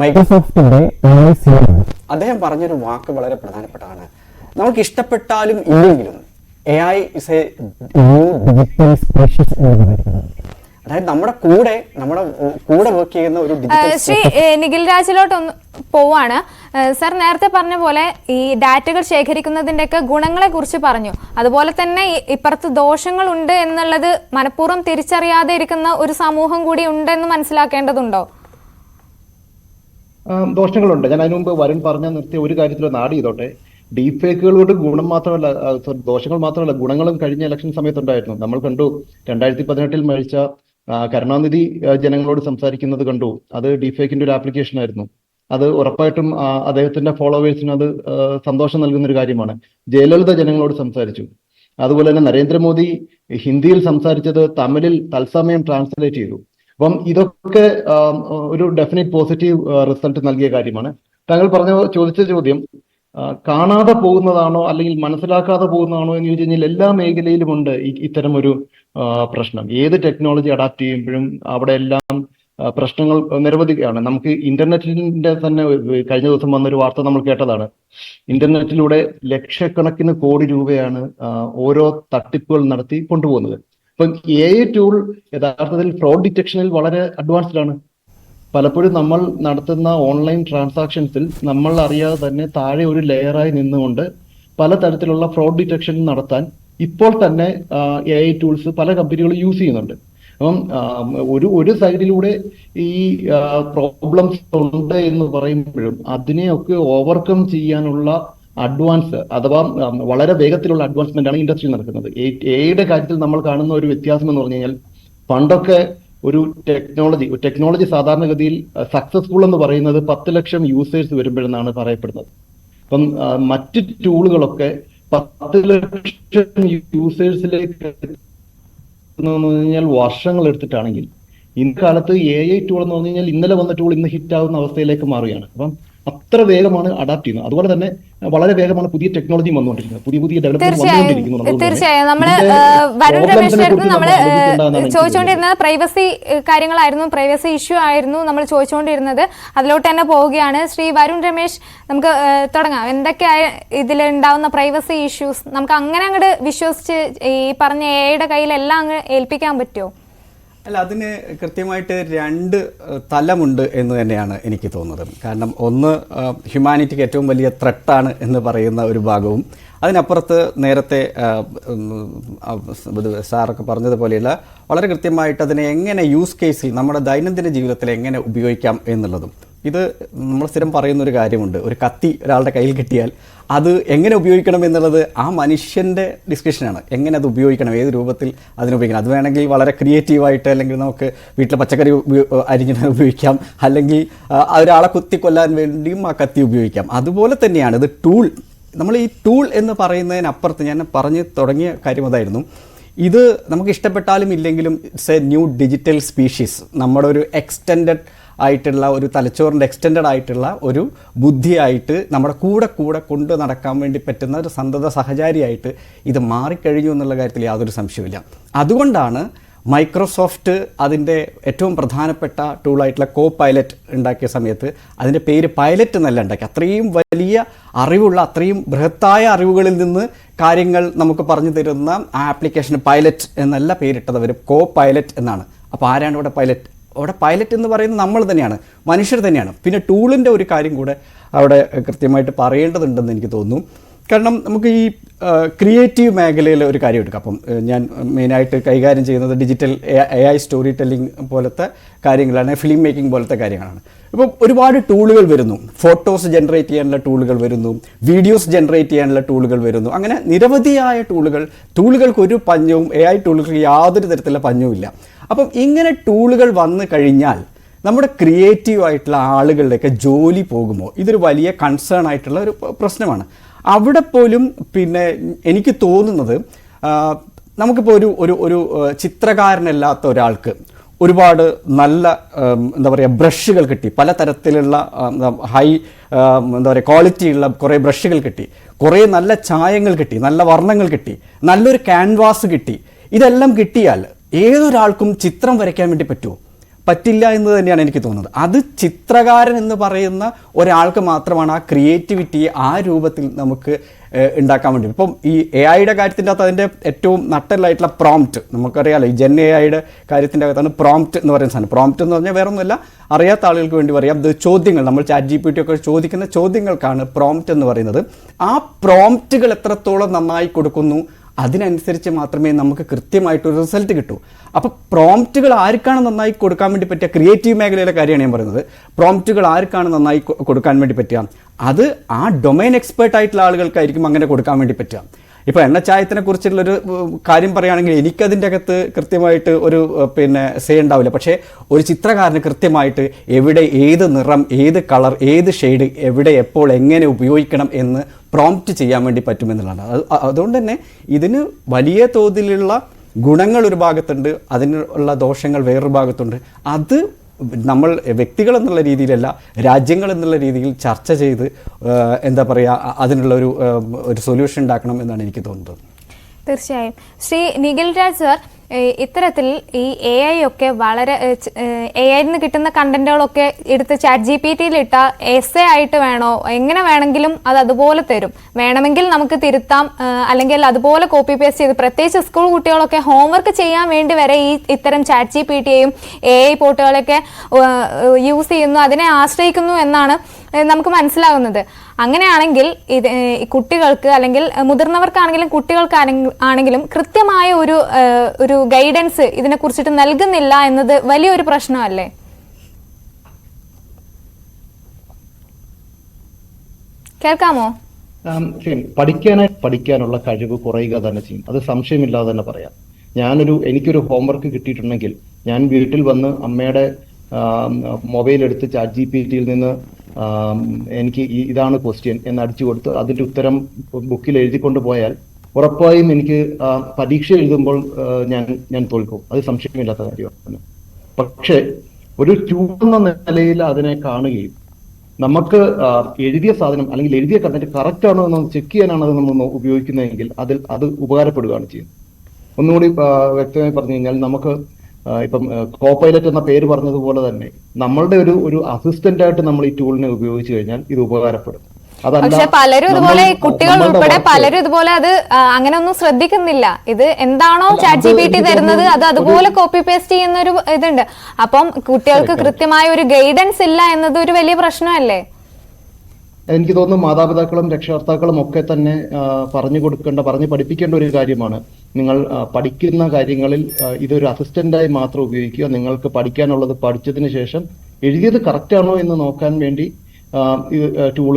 മൈക്രോസോഫ്റ്റിന്റെ അദ്ദേഹം പറഞ്ഞൊരു വാക്ക് വളരെ പ്രധാനപ്പെട്ടതാണ്. നമുക്ക് ഇഷ്ടപ്പെട്ടാലും ഇല്ലെങ്കിലും AI is A new digital species എന്ന് പറയുന്നത്. അതായത് നമ്മുടെ കൂടെ വർക്ക് ചെയ്യുന്ന ഒരു ശ്രീ നിഖിൽ രാജിലോട്ട് ഒന്ന് പോവാണ്. സർ നേരത്തെ പറഞ്ഞ പോലെ ഈ ഡാറ്റകൾ ശേഖരിക്കുന്നതിൻ്റെയൊക്കെ ഗുണങ്ങളെ കുറിച്ച് പറഞ്ഞു. അതുപോലെ തന്നെ ഇപ്പുറത്ത് ദോഷങ്ങളുണ്ട് എന്നുള്ളത് മനഃപൂർവ്വം തിരിച്ചറിയാതെ ഇരിക്കുന്ന ഒരു സമൂഹം കൂടി ഉണ്ടെന്ന് മനസ്സിലാക്കേണ്ടതുണ്ടോ? ദോഷങ്ങളുണ്ട്. ഞാൻ അതിനു മുമ്പ് വരുൺ പറഞ്ഞ നിർത്തിയ ഒരു കാര്യത്തിൽ നാട് ചെയ്തോട്ടെ. ഡീപ് ഫേക്കുകളോട് ഗുണം മാത്രമല്ല, ദോഷങ്ങൾ മാത്രമല്ല, ഗുണങ്ങളും കഴിഞ്ഞ ഇലക്ഷൻ സമയത്തുണ്ടായിരുന്നു. നമ്മൾ കണ്ടു 2018 മരിച്ച കരുണാനിധി ജനങ്ങളോട് സംസാരിക്കുന്നത് കണ്ടു. അത് ഡീപ് ഫേക്കിന്റെ ഒരു ആപ്ലിക്കേഷൻ ആയിരുന്നു. അത് ഉറപ്പായിട്ടും അദ്ദേഹത്തിന്റെ ഫോളോവേഴ്സിന് അത് സന്തോഷം നൽകുന്ന ഒരു കാര്യമാണ്. ജയലളിത ജനങ്ങളോട് സംസാരിച്ചു. അതുപോലെ തന്നെ നരേന്ദ്രമോദി ഹിന്ദിയിൽ സംസാരിച്ചത് തമിഴിൽ തത്സമയം ട്രാൻസ്ലേറ്റ് ചെയ്തു. അപ്പം ഇതൊക്കെ ഒരു ഡെഫിനറ്റ് പോസിറ്റീവ് റിസൾട്ട് നൽകിയ കാര്യമാണ്. താങ്കൾ ചോദിച്ച ചോദ്യം കാണാതെ പോകുന്നതാണോ അല്ലെങ്കിൽ മനസ്സിലാക്കാതെ പോകുന്നതാണോ എന്ന് ചോദിച്ചു കഴിഞ്ഞാൽ എല്ലാ മേഖലയിലും ഉണ്ട് ഇത്തരം ഒരു പ്രശ്നം. ഏത് ടെക്നോളജി അഡാപ്റ്റ് ചെയ്യുമ്പോഴും അവിടെ എല്ലാം പ്രശ്നങ്ങൾ നിരവധിയാണ്. നമുക്ക് ഇന്റർനെറ്റിന്റെ തന്നെ കഴിഞ്ഞ ദിവസം വന്നൊരു വാർത്ത നമ്മൾ കേട്ടതാണ്. ഇന്റർനെറ്റിലൂടെ ലക്ഷക്കണക്കിന് കോടി രൂപയാണ് ഓരോ തട്ടിപ്പുകൾ നടത്തി കൊണ്ടുപോകുന്നത്. അപ്പം AI ടൂൾ യഥാർത്ഥത്തിൽ ഫ്രോഡ് ഡിറ്റക്ഷനിൽ വളരെ അഡ്വാൻസ്ഡ് ആണ്. പലപ്പോഴും നമ്മൾ നടത്തുന്ന ഓൺലൈൻ ട്രാൻസാക്ഷൻസിൽ നമ്മൾ അറിയാതെ തന്നെ താഴെ ഒരു ലെയറായി നിന്നുകൊണ്ട് പലതരത്തിലുള്ള ഫ്രോഡ് ഡിറ്റക്ഷൻ നടത്താൻ ഇപ്പോൾ തന്നെ AI ടൂൾസ് പല കമ്പനികളും യൂസ് ചെയ്യുന്നുണ്ട്. അപ്പം ഒരു സൈഡിലൂടെ ഈ പ്രോബ്ലംസ് ഉണ്ട് എന്ന് പറയുമ്പോഴും അതിനെയൊക്കെ ഓവർകം ചെയ്യാനുള്ള അഡ്വാൻസ് അഥവാ വളരെ വേഗത്തിലുള്ള അഡ്വാൻസ്മെന്റ് ആണ് ഇൻഡസ്ട്രിയിൽ നടക്കുന്നത്. എയുടെ കാര്യത്തിൽ നമ്മൾ കാണുന്ന ഒരു വ്യത്യാസം എന്ന് പറഞ്ഞു കഴിഞ്ഞാൽ, പണ്ടൊക്കെ ഒരു ടെക്നോളജി സാധാരണഗതിയിൽ സക്സസ്ഫുൾ എന്ന് പറയുന്നത് 10 ലക്ഷം യൂസേഴ്സ് വരുമ്പോഴെന്നാണ് പറയപ്പെടുന്നത്. അപ്പം മറ്റ് ടൂളുകളൊക്കെ 10 ലക്ഷം യൂസേഴ്സിലേക്ക് കഴിഞ്ഞാൽ വർഷങ്ങൾ എടുത്തിട്ടാണെങ്കിൽ, ഇന്നകാലത്ത് AI ടൂൾ എന്ന് പറഞ്ഞു കഴിഞ്ഞാൽ ഇന്നലെ വന്ന ടൂൾ ഇന്ന് ഹിറ്റ് ആവുന്ന അവസ്ഥയിലേക്ക് മാറുകയാണ്. അപ്പം അത്ര വേഗമാണ് അഡാപ്റ്റ് ചെയ്യുന്നത്. അതുപോലെ തന്നെ വളരെ വേഗമാണ് പുതിയ ടെക്നോളജി വന്നുകൊണ്ടിരിക്കുന്നത്, പുതിയ ഡെവലപ്മെന്റ് വന്നുകൊണ്ടിരിക്കുന്നു. തീർച്ചയായും നമ്മള് വരുൺ രമേശിന്റെ അടുത്ത് നമ്മള് ചോദിച്ചുകൊണ്ടിരുന്നത് പ്രൈവസി കാര്യങ്ങളായിരുന്നു, പ്രൈവസി ഇഷ്യൂ ആയിരുന്നു നമ്മൾ ചോദിച്ചുകൊണ്ടിരുന്നത്. അതിലോട്ട് തന്നെ പോവുകയാണ്. ശ്രീ വരുൺ രമേശ്, നമുക്ക് തുടങ്ങാം. എന്തൊക്കെയാണ് ഇതിലുണ്ടാവുന്ന പ്രൈവസി ഇഷ്യൂസ്? നമുക്ക് അങ്ങനെ അങ്ങോട്ട് വിശ്വസിച്ച് ഈ പറഞ്ഞ എയുടെ കയ്യിലെല്ലാം അങ്ങ് ഏൽപ്പിക്കാൻ പറ്റുമോ? അല്ല, അതിന് കൃത്യമായിട്ട് 2 തലമുണ്ട് എന്ന് തന്നെയാണ് എനിക്ക് തോന്നുന്നത്. കാരണം ഒന്ന്, ഹ്യൂമാനിറ്റിക്ക് ഏറ്റവും വലിയ ത്രെട്ടാണ് എന്ന് പറയുന്ന ഒരു ഭാഗവും, അതിനപ്പുറത്ത് നേരത്തെ സാറൊക്കെ പറഞ്ഞതുപോലെയുള്ള വളരെ കൃത്യമായിട്ട് അതിനെ എങ്ങനെ യൂസ് കേസിൽ നമ്മുടെ ദൈനംദിന ജീവിതത്തിൽ എങ്ങനെ ഉപയോഗിക്കാം എന്നുള്ളതും. ഇത് നമ്മൾ സ്ഥിരം പറയുന്നൊരു കാര്യമുണ്ട്, ഒരു കത്തി ഒരാളുടെ കയ്യിൽ കിട്ടിയാൽ അത് എങ്ങനെ ഉപയോഗിക്കണം എന്നുള്ളത് ആ മനുഷ്യൻ്റെ ഡിസ്കഷനാണ്. എങ്ങനെ അത് ഉപയോഗിക്കണം, ഏത് രൂപത്തിൽ അതിനുപയോഗിക്കണം. അത് വേണമെങ്കിൽ വളരെ ക്രിയേറ്റീവായിട്ട്, അല്ലെങ്കിൽ നമുക്ക് വീട്ടിലെ പച്ചക്കറി അരിഞ്ഞിട്ട് ഉപയോഗിക്കാം, അല്ലെങ്കിൽ ഒരാളെ കുത്തിക്കൊല്ലാൻ വേണ്ടിയും ആ കത്തി ഉപയോഗിക്കാം. അതുപോലെ തന്നെയാണ് ഇത് ടൂൾ. നമ്മൾ ഈ ടൂൾ എന്ന് പറയുന്നതിനപ്പുറത്ത് ഞാൻ പറഞ്ഞു തുടങ്ങിയ കാര്യം അതായിരുന്നു, ഇത് നമുക്ക് ഇഷ്ടപ്പെട്ടാലും ഇല്ലെങ്കിലും it's A new digital species. നമ്മുടെ ഒരു എക്സ്റ്റെൻഡഡ് ആയിട്ടുള്ള ഒരു തലച്ചോറിൻ്റെ എക്സ്റ്റെൻഡഡ് ആയിട്ടുള്ള ഒരു ബുദ്ധിയായിട്ട് നമ്മുടെ കൂടെ കൊണ്ടു നടക്കാൻ വേണ്ടി പറ്റുന്ന ഒരു സന്തത സഹചാരിയായിട്ട് ഇത് മാറിക്കഴിഞ്ഞു എന്നുള്ള കാര്യത്തിൽ യാതൊരു സംശയമില്ല. അതുകൊണ്ടാണ് മൈക്രോസോഫ്റ്റ് അതിൻ്റെ ഏറ്റവും പ്രധാനപ്പെട്ട ടൂളായിട്ടുള്ള പൈലറ്റ് ഉണ്ടാക്കിയ സമയത്ത് അതിൻ്റെ പേര് പൈലറ്റ് എന്നല്ല ഉണ്ടാക്കി. അത്രയും വലിയ അറിവുള്ള, അത്രയും ബൃഹത്തായ അറിവുകളിൽ നിന്ന് കാര്യങ്ങൾ നമുക്ക് പറഞ്ഞു തരുന്ന ആ ആപ്ലിക്കേഷന് പൈലറ്റ് എന്നല്ല പേരിട്ടത്, അവർ പൈലറ്റ് എന്നാണ്. അപ്പോൾ ആരാണ് ഇവിടെ പൈലറ്റ്? അവിടെ പൈലറ്റ് എന്ന് പറയുന്നത് നമ്മൾ തന്നെയാണ്, മനുഷ്യർ തന്നെയാണ്. പിന്നെ ടൂളിൻ്റെ ഒരു കാര്യം കൂടെ അവിടെ കൃത്യമായിട്ട് പറയേണ്ടതുണ്ടെന്ന് എനിക്ക് തോന്നുന്നു. കാരണം നമുക്ക് ഈ ക്രിയേറ്റീവ് മേഖലയിൽ ഒരു കാര്യം എടുക്കാം. അപ്പം ഞാൻ മെയിനായിട്ട് കൈകാര്യം ചെയ്യുന്നത് ഡിജിറ്റൽ AI സ്റ്റോറി ടെല്ലിംഗ് പോലത്തെ കാര്യങ്ങളാണ്, ഫിലിം മേക്കിംഗ് പോലത്തെ കാര്യങ്ങളാണ്. ഇപ്പം ഒരുപാട് ടൂളുകൾ വരുന്നു, ഫോട്ടോസ് ജനറേറ്റ് ചെയ്യാനുള്ള ടൂളുകൾ വരുന്നു, വീഡിയോസ് ജനറേറ്റ് ചെയ്യാനുള്ള ടൂളുകൾ വരുന്നു. അങ്ങനെ നിരവധിയായ ടൂളുകൾക്ക് ഒരു പഞ്ഞവും AI ടൂളുകൾക്ക് യാതൊരു തരത്തിലുള്ള പഞ്ഞവുമില്ല. അപ്പം ഇങ്ങനെ ടൂളുകൾ വന്നു കഴിഞ്ഞാൽ നമ്മുടെ ക്രിയേറ്റീവ് ആയിട്ടുള്ള ആളുകളുടെയൊക്കെ ജോലി പോകുമോ? ഇതൊരു വലിയ കൺസേൺ ആയിട്ടുള്ള ഒരു പ്രശ്നമാണ്. അവിടെ പോലും പിന്നെ എനിക്ക് തോന്നുന്നത്, നമുക്കിപ്പോൾ ഒരു ചിത്രകാരനല്ലാത്ത ഒരാൾക്ക് ഒരുപാട് നല്ല എന്താ പറയുക ബ്രഷുകൾ കിട്ടി, പലതരത്തിലുള്ള ഹൈ എന്താ പറയുക ക്വാളിറ്റിയുള്ള കുറേ ബ്രഷുകൾ കിട്ടി, കുറേ നല്ല ചായങ്ങൾ കിട്ടി, നല്ല വർണ്ണങ്ങൾ കിട്ടി, നല്ലൊരു ക്യാൻവാസ് കിട്ടി. ഇതെല്ലാം കിട്ടിയാൽ ഏതൊരാൾക്കും ചിത്രം വരയ്ക്കാൻ വേണ്ടി പറ്റുമോ? പറ്റില്ല എന്ന് തന്നെയാണ് എനിക്ക് തോന്നുന്നത്. അത് ചിത്രകാരൻ എന്ന് പറയുന്ന ഒരാൾക്ക് മാത്രമാണ് ആ ക്രിയേറ്റിവിറ്റിയെ ആ രൂപത്തിൽ നമുക്ക് ഉണ്ടാക്കാൻ വേണ്ടി. ഇപ്പം ഈ AI കാര്യത്തിൻ്റെ അകത്ത് അതിൻ്റെ ഏറ്റവും നട്ടലായിട്ടുള്ള പ്രോംപ്റ്റ് നമുക്കറിയാമല്ലോ. ഈ AI കാര്യത്തിൻ്റെ അകത്താണ് പ്രോംപ്റ്റ് എന്ന് പറയുന്ന സാധനം. പ്രോംപ്റ്റ് എന്ന് പറഞ്ഞാൽ വേറെ ഒന്നുമല്ല, അറിയാത്ത ആളുകൾക്ക് വേണ്ടി പറയാം, ഇത് ചോദ്യങ്ങൾ, നമ്മൾ ChatGPT ഒക്കെ ചോദിക്കുന്ന ചോദ്യങ്ങൾക്കാണ് പ്രോംപ്റ്റ് എന്ന് പറയുന്നത്. ആ പ്രോംപ്റ്റുകൾ എത്രത്തോളം നന്നായി കൊടുക്കുന്നു അതിനനുസരിച്ച് മാത്രമേ നമുക്ക് കൃത്യമായിട്ടൊരു റിസൾട്ട് കിട്ടൂ. അപ്പോൾ പ്രോംപ്റ്റുകൾ ആർക്കാണ് നന്നായി കൊടുക്കാൻ വേണ്ടി പറ്റുക? ക്രിയേറ്റീവ് മേഖലയിലെ കാര്യമാണ് ഞാൻ പറയുന്നത്. പ്രോംപ്റ്റുകൾ ആർക്കാണ് നന്നായി കൊടുക്കാൻ വേണ്ടി പറ്റുക? അത് ആ ഡൊമൈൻ എക്സ്പേർട്ട് ആയിട്ടുള്ള ആളുകൾക്കായിരിക്കും അങ്ങനെ കൊടുക്കാൻ വേണ്ടി പറ്റുക. ഇപ്പോൾ എണ്ണച്ചായത്തിനെ കുറിച്ചുള്ളൊരു കാര്യം പറയുകയാണെങ്കിൽ എനിക്കതിൻ്റെ അകത്ത് കൃത്യമായിട്ട് ഒരു സേ ഉണ്ടാവില്ല. പക്ഷേ ഒരു ചിത്രകാരന് കൃത്യമായിട്ട് എവിടെ ഏത് നിറം, ഏത് കളർ, ഏത് ഷെയ്ഡ്, എവിടെ എപ്പോൾ എങ്ങനെ ഉപയോഗിക്കണം എന്ന് പ്രോംപ്റ്റ് ചെയ്യാൻ വേണ്ടി പറ്റുമെന്നുള്ളതാണ്. അതുകൊണ്ട് തന്നെ ഇതിന് വലിയ തോതിലുള്ള ഗുണങ്ങൾ ഒരു ഭാഗത്തുണ്ട്, അതിനുള്ള ദോഷങ്ങൾ വേറൊരു ഭാഗത്തുണ്ട്. അത് നമ്മൾ വ്യക്തികൾ എന്നുള്ള രീതിയിലല്ല, രാജ്യങ്ങൾ എന്നുള്ള രീതിയിൽ ചർച്ച ചെയ്ത് എന്താ പറയുക അതിനുള്ള ഒരു സൊല്യൂഷൻ ഉണ്ടാക്കണം എന്നാണ് എനിക്ക് തോന്നുന്നത്. തീർച്ചയായും. ശ്രീ നിഖിൽ രാജ് സർ, ഇത്തരത്തിൽ ഈ AI ഒക്കെ വളരെ AI നിന്ന് കിട്ടുന്ന കണ്ടന്റുകളൊക്കെ എടുത്ത് ChatGPT-യിൽ ഇട്ട എസ്സേ ആയിട്ട് വേണോ, എങ്ങനെ വേണമെങ്കിലും അത് അതുപോലെ തരും. വേണമെങ്കിൽ നമുക്ക് തിരുത്താം, അല്ലെങ്കിൽ അതുപോലെ കോപ്പി പേസ്റ്റ് ചെയ്ത്, പ്രത്യേകിച്ച് സ്കൂൾ കുട്ടികളൊക്കെ ഹോംവർക്ക് ചെയ്യാൻ വേണ്ടി വരെ ഇത്തരം ChatGPT-യെയും AI പോർട്ടുകളൊക്കെ യൂസ് ചെയ്യുന്നു, അതിനെ ആശ്രയിക്കുന്നു എന്നാണ് നമുക്ക് മനസ്സിലാകുന്നത്. അങ്ങനെയാണെങ്കിൽ ഇത് കുട്ടികൾക്ക്, അല്ലെങ്കിൽ മുതിർന്നവർക്കാണെങ്കിലും കുട്ടികൾക്കാണെങ്കിലും കൃത്യമായ ഒരു ഗൈഡൻസ് ഇതിനെ കുറിച്ചിട്ട് നൽകുന്നില്ല എന്നത് വലിയൊരു പ്രശ്നമല്ലേ? കേൾക്കാമോ? പഠിക്കാനുള്ള കഴിവ് കുറയുക തന്നെ ചെയ്യും. അത് സംശയമില്ലാതെ തന്നെ പറയാം. എനിക്കൊരു ഹോംവർക്ക് കിട്ടിയിട്ടുണ്ടെങ്കിൽ ഞാൻ വീട്ടിൽ വന്ന് അമ്മയുടെ മൊബൈൽ എടുത്ത് ChatGPT-യിൽ നിന്ന് എനിക്ക് ഇതാണ് ക്വസ്റ്റ്യൻ എന്ന് അടിച്ചു കൊടുത്ത് അതിന്റെ ഉത്തരം ബുക്കിൽ എഴുതിക്കൊണ്ട് പോയാൽ ഉറപ്പായും എനിക്ക് പരീക്ഷ എഴുതുമ്പോൾ ഞാൻ തോൽക്കും. അത് സംശയമില്ലാത്ത കാര്യമാണ്. പക്ഷെ ഒരു ടൂൾ എന്ന നിലയിൽ അതിനെ കാണുകയും നമുക്ക് എഴുതിയ സാധനം അല്ലെങ്കിൽ എഴുതിയ കണ്ടന്റ് കറക്റ്റ് ആണോ എന്ന് ചെക്ക് ചെയ്യാനാണ് അത് നമ്മൾ ഉപയോഗിക്കുന്നതെങ്കിൽ അത് ഉപകാരപ്പെടുകയാണ് ചെയ്യുന്നത്. ഒന്നുകൂടി വ്യക്തമായി പറഞ്ഞു കഴിഞ്ഞാൽ നമുക്ക് ഇപ്പം കോപൈലറ്റ് എന്ന പേര് പറഞ്ഞതുപോലെ തന്നെ നമ്മളുടെ ഒരു അസിസ്റ്റന്റ് ആയിട്ട് നമ്മൾ ഈ ടൂളിനെ ഉപയോഗിച്ച് കഴിഞ്ഞാൽ ഇത് ഉപകാരപ്പെടും. പക്ഷെ പലരും ഇതുപോലെ, കുട്ടികൾ ഉൾപ്പെടെ പലരും ഇതുപോലെ അത് അങ്ങനെ ഒന്നും ശ്രദ്ധിക്കുന്നില്ല. ഇത് എന്താണോ ChatGPT തരുന്നത് അത് അതുപോലെ കോപ്പി പേസ്റ്റ് ചെയ്യുന്ന ഒരു ഇതുണ്ട്. അപ്പം കുട്ടികൾക്ക് കൃത്യമായ ഒരു ഗൈഡൻസ് ഇല്ല എന്നത് ഒരു വലിയ പ്രശ്നമല്ലേ? എനിക്ക് തോന്നുന്നു മാതാപിതാക്കളും രക്ഷകർത്താക്കളും ഒക്കെ തന്നെ പറഞ്ഞു പഠിപ്പിക്കേണ്ട ഒരു കാര്യമാണ്. നിങ്ങൾ പഠിക്കുന്ന കാര്യങ്ങളിൽ ഇതൊരു അസിസ്റ്റന്റായി മാത്രം ഉപയോഗിക്കുക. നിങ്ങൾക്ക് പഠിക്കാനുള്ളത് പഠിച്ചതിന് ശേഷം എഴുതിയത് കറക്റ്റ് ആണോ എന്ന് നോക്കാൻ വേണ്ടി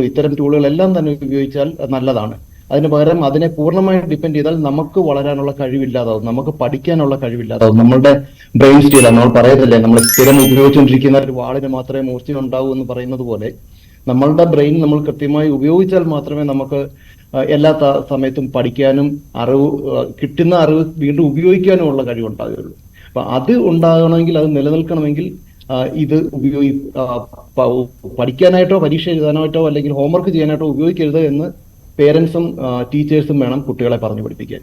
ഇത്തരം ടൂളുകളെല്ലാം തന്നെ ഉപയോഗിച്ചാൽ നല്ലതാണ്. അതിന് പകരം അതിനെ പൂർണ്ണമായി ഡിപ്പെൻഡ് ചെയ്താൽ നമുക്ക് വളരാനുള്ള കഴിവില്ലാതാവും, നമുക്ക് പഠിക്കാനുള്ള കഴിവില്ലാതാവും. നമ്മളുടെ ബ്രെയിൻ സ്റ്റീലാണ് നമ്മൾ പറയത്തില്ലേ, നമ്മൾ സ്ഥിരം ഉപയോഗിച്ചുകൊണ്ടിരിക്കുന്ന ഒരു വാളിന് മാത്രമേ മൂർച്ചയുണ്ടാവൂ എന്ന് പറയുന്നത് പോലെ നമ്മളുടെ ബ്രെയിൻ നമ്മൾ കൃത്യമായി ഉപയോഗിച്ചാൽ മാത്രമേ നമുക്ക് എല്ലാ സമയത്തും പഠിക്കാനും കിട്ടുന്ന അറിവ് വീണ്ടും ഉപയോഗിക്കാനും ഉള്ള കഴിവുണ്ടാകുകയുള്ളൂ. അപ്പൊ അത് ഉണ്ടാകണമെങ്കിൽ, അത് നിലനിൽക്കണമെങ്കിൽ ഇത് പഠിക്കാനായിട്ടോ പരീക്ഷ എഴുതാനായിട്ടോ അല്ലെങ്കിൽ ഹോംവർക്ക് ചെയ്യാനായിട്ടോ ഉപയോഗിക്കരുത് എന്ന് പേരൻസും ടീച്ചേഴ്സും വേണം കുട്ടികളെ പറഞ്ഞു പഠിപ്പിക്കാൻ.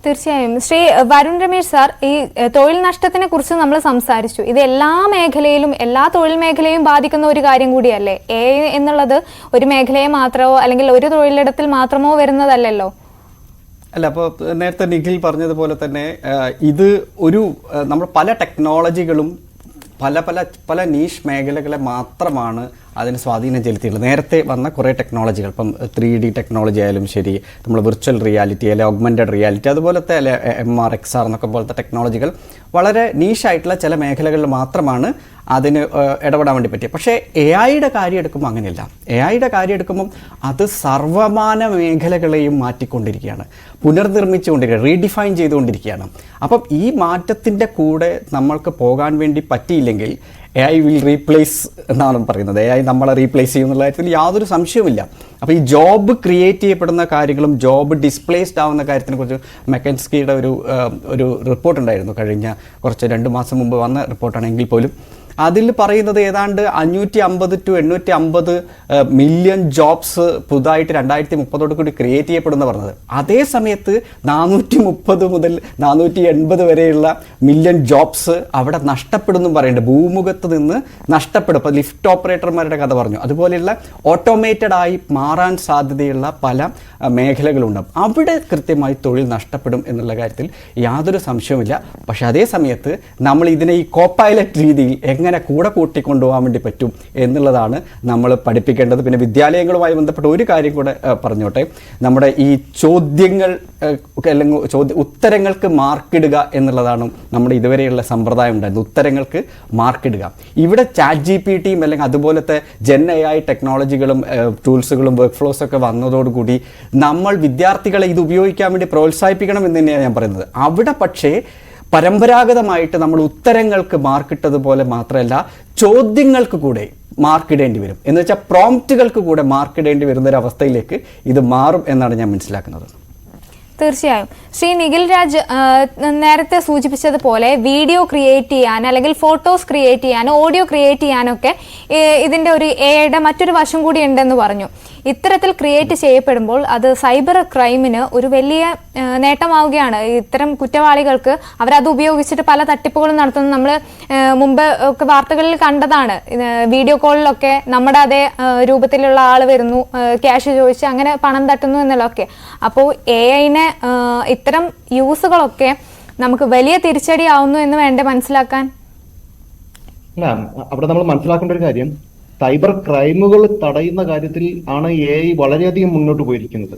തീർച്ചയായും. ശ്രീ വരുൺ രമേശ് സാർ, ഈ തൊഴിൽ നഷ്ടത്തിനെ കുറിച്ച് നമ്മൾ സംസാരിച്ചു. ഇത് എല്ലാ മേഖലയിലും, എല്ലാ തൊഴിൽ മേഖലയും ബാധിക്കുന്ന ഒരു കാര്യം കൂടിയല്ലേ? എന്നുള്ളത് ഒരു മേഖലയെ മാത്രമോ അല്ലെങ്കിൽ ഒരു തൊഴിലിടത്തിൽ മാത്രമോ വരുന്നതല്ലല്ലോ. അല്ല, അപ്പോൾ നേരത്തെ നിഖിൽ പറഞ്ഞതുപോലെ തന്നെ ഇത് നമ്മൾ പല ടെക്നോളജികളും പല നീഷ് മേഖലകളെ മാത്രമാണ് അതിന് സ്വാധീനം ചെലുത്തിയിട്ടുള്ളത്. നേരത്തെ വന്ന കുറേ ടെക്നോളജികൾ, ഇപ്പം 3D ടെക്നോളജി ആയാലും ശരി, നമ്മൾ വിർച്വൽ റിയാലിറ്റി അല്ലെങ്കിൽ ഓഗ്മെൻറ്റഡ് റിയാലിറ്റി, അതുപോലത്തെ അല്ലെ MR XR എന്നൊക്കെ പോലത്തെ ടെക്നോളജികൾ വളരെ നീഷായിട്ടുള്ള ചില മേഖലകളിൽ മാത്രമാണ് അതിന് ഇടപെടാൻ വേണ്ടി പറ്റിയത്. പക്ഷേ AI-യുടെ കാര്യം എടുക്കുമ്പോൾ അങ്ങനെയല്ല. AI-യുടെ കാര്യം എടുക്കുമ്പം അത് സർവമാന മേഖലകളെയും മാറ്റിക്കൊണ്ടിരിക്കുകയാണ്, പുനർനിർമ്മിച്ചുകൊണ്ടിരിക്കുകയാണ്, റീഡിഫൈൻ ചെയ്തുകൊണ്ടിരിക്കുകയാണ്. അപ്പം ഈ മാറ്റത്തിൻ്റെ കൂടെ നമ്മൾക്ക് പോകാൻ വേണ്ടി പറ്റിയില്ലെങ്കിൽ AI വിൽ റീപ്ലേസ് എന്നാണ് പറയുന്നത്. AI നമ്മളെ റീപ്ലേസ് ചെയ്യുന്നുള്ള കാര്യത്തിൽ യാതൊരു സംശയവുമില്ല. അപ്പോൾ ഈ ജോബ് ക്രിയേറ്റ് ചെയ്യപ്പെടുന്ന കാര്യങ്ങളും ജോബ് ഡിസ്പ്ലേസ്ഡ് ആവുന്ന കാര്യത്തിനെ കുറിച്ച് മെക്കൻസ്കിയുടെ ഒരു റിപ്പോർട്ടുണ്ടായിരുന്നു, കഴിഞ്ഞ 2 മാസം മുമ്പ് വന്ന റിപ്പോർട്ടാണെങ്കിൽ പോലും. അതിൽ പറയുന്നത് ഏതാണ്ട് 550 to 850 മില്യൺ ജോബ്സ് പുതുതായിട്ട് 2030 കൂടി ക്രിയേറ്റ് ചെയ്യപ്പെടുന്ന പറഞ്ഞത്. അതേ സമയത്ത് 430 മുതൽ 480 വരെയുള്ള മില്യൺ ജോബ്സ് അവിടെ നഷ്ടപ്പെടുന്നു പറയുന്നുണ്ട്. ഭൂമുഖത്ത് നിന്ന് നഷ്ടപ്പെടും. ഇപ്പോൾ ലിഫ്റ്റ് ഓപ്പറേറ്റർമാരുടെ കഥ പറഞ്ഞു. അതുപോലെയുള്ള ഓട്ടോമേറ്റഡ് ആയി മാറാൻ സാധ്യതയുള്ള പല മേഖലകളുണ്ടാകും. അവിടെ കൃത്യമായി തൊഴിൽ നഷ്ടപ്പെടും എന്നുള്ള കാര്യത്തിൽ യാതൊരു സംശയവുമില്ല. പക്ഷെ അതേ സമയത്ത് നമ്മൾ ഇതിനെ ഈ കോപ്പൈലറ്റ് രീതിയിൽ എങ്ങനെ കൂടെ കൂട്ടിക്കൊണ്ടുപോകാൻ വേണ്ടി പറ്റും എന്നുള്ളതാണ് നമ്മൾ പഠിപ്പിക്കേണ്ടത്. പിന്നെ വിദ്യാലയങ്ങളുമായി ബന്ധപ്പെട്ട ഒരു കാര്യം കൂടെ പറഞ്ഞോട്ടെ. നമ്മുടെ ഈ ചോദ്യങ്ങൾ അല്ലെങ്കിൽ ഉത്തരങ്ങൾക്ക് മാർക്കിടുക എന്നുള്ളതാണ് നമ്മുടെ ഇതുവരെയുള്ള സമ്പ്രദായം ഉണ്ടായിരുന്നത്. ഉത്തരങ്ങൾക്ക് മാർക്കിടുക. ഇവിടെ ChatGPT-യും അല്ലെങ്കിൽ അതുപോലത്തെ AI ടെക്നോളജികളും ടൂൾസുകളും വർക്ക് ഫ്ലോസ് ഒക്കെ വന്നതോടുകൂടി നമ്മൾ വിദ്യാർത്ഥികളെ ഇത് ഉപയോഗിക്കാൻ വേണ്ടി പ്രോത്സാഹിപ്പിക്കണം എന്ന് തന്നെയാണ് ഞാൻ പറയുന്നത്. അവിടെ പക്ഷേ പരമ്പരാഗതമായിട്ട് നമ്മൾ ഉത്തരങ്ങൾക്ക് മാർക്കിട്ടതുപോലെ മാത്രമല്ല, ചോദ്യങ്ങൾക്ക് കൂടെ മാർക്കിടേണ്ടി വരും. എന്ന് വെച്ചാൽ പ്രോംപ്റ്റുകൾക്ക് കൂടെ മാർക്കിടേണ്ടി വരുന്നൊരവസ്ഥയിലേക്ക് ഇത് മാറും എന്നാണ് ഞാൻ മനസ്സിലാക്കുന്നത്. തീർച്ചയായും. ശ്രീ നിഖിൽ രാജ് നേരത്തെ സൂചിപ്പിച്ചതുപോലെ വീഡിയോ ക്രിയേറ്റ് ചെയ്യാൻ അല്ലെങ്കിൽ ഫോട്ടോസ് ക്രിയേറ്റ് ചെയ്യാൻ, ഓഡിയോ ക്രിയേറ്റ് ചെയ്യാനൊക്കെ ഇതിൻ്റെ ഒരു AI-യുടെ മറ്റൊരു വശം കൂടി ഉണ്ടെന്ന് പറഞ്ഞു. ഇത്തരത്തിൽ ക്രിയേറ്റ് ചെയ്യപ്പെടുമ്പോൾ അത് സൈബർ ക്രൈമിന് ഒരു വലിയ നേട്ടമാവുകയാണ്. ഇത്തരം കുറ്റവാളികൾക്ക് അവരത് ഉപയോഗിച്ചിട്ട് പല തട്ടിപ്പുകളും നടത്തുന്നത് നമ്മൾ മുമ്പ് ഒക്കെ വാർത്തകളിൽ കണ്ടതാണ്. വീഡിയോ കോളിലൊക്കെ നമ്മുടെ അതേ രൂപത്തിലുള്ള ആൾ വരുന്നു, ക്യാഷ് ചോദിച്ച് അങ്ങനെ പണം തട്ടുന്നു എന്നുള്ളതൊക്കെ. അപ്പോൾ AI-നെ ഇത്തരം യൂസുകളൊക്കെ നമുക്ക് വലിയ തിരിച്ചടിയാവുന്നു എന്ന് വേണ്ടേ മനസ്സിലാക്കാൻ? അവിടെ നമ്മൾ മനസ്സിലാക്കേണ്ട ഒരു കാര്യം, സൈബർ ക്രൈമുകൾ തടയുന്ന കാര്യത്തിൽ ആണ് AI വളരെയധികം മുന്നോട്ട് പോയിരിക്കുന്നത്.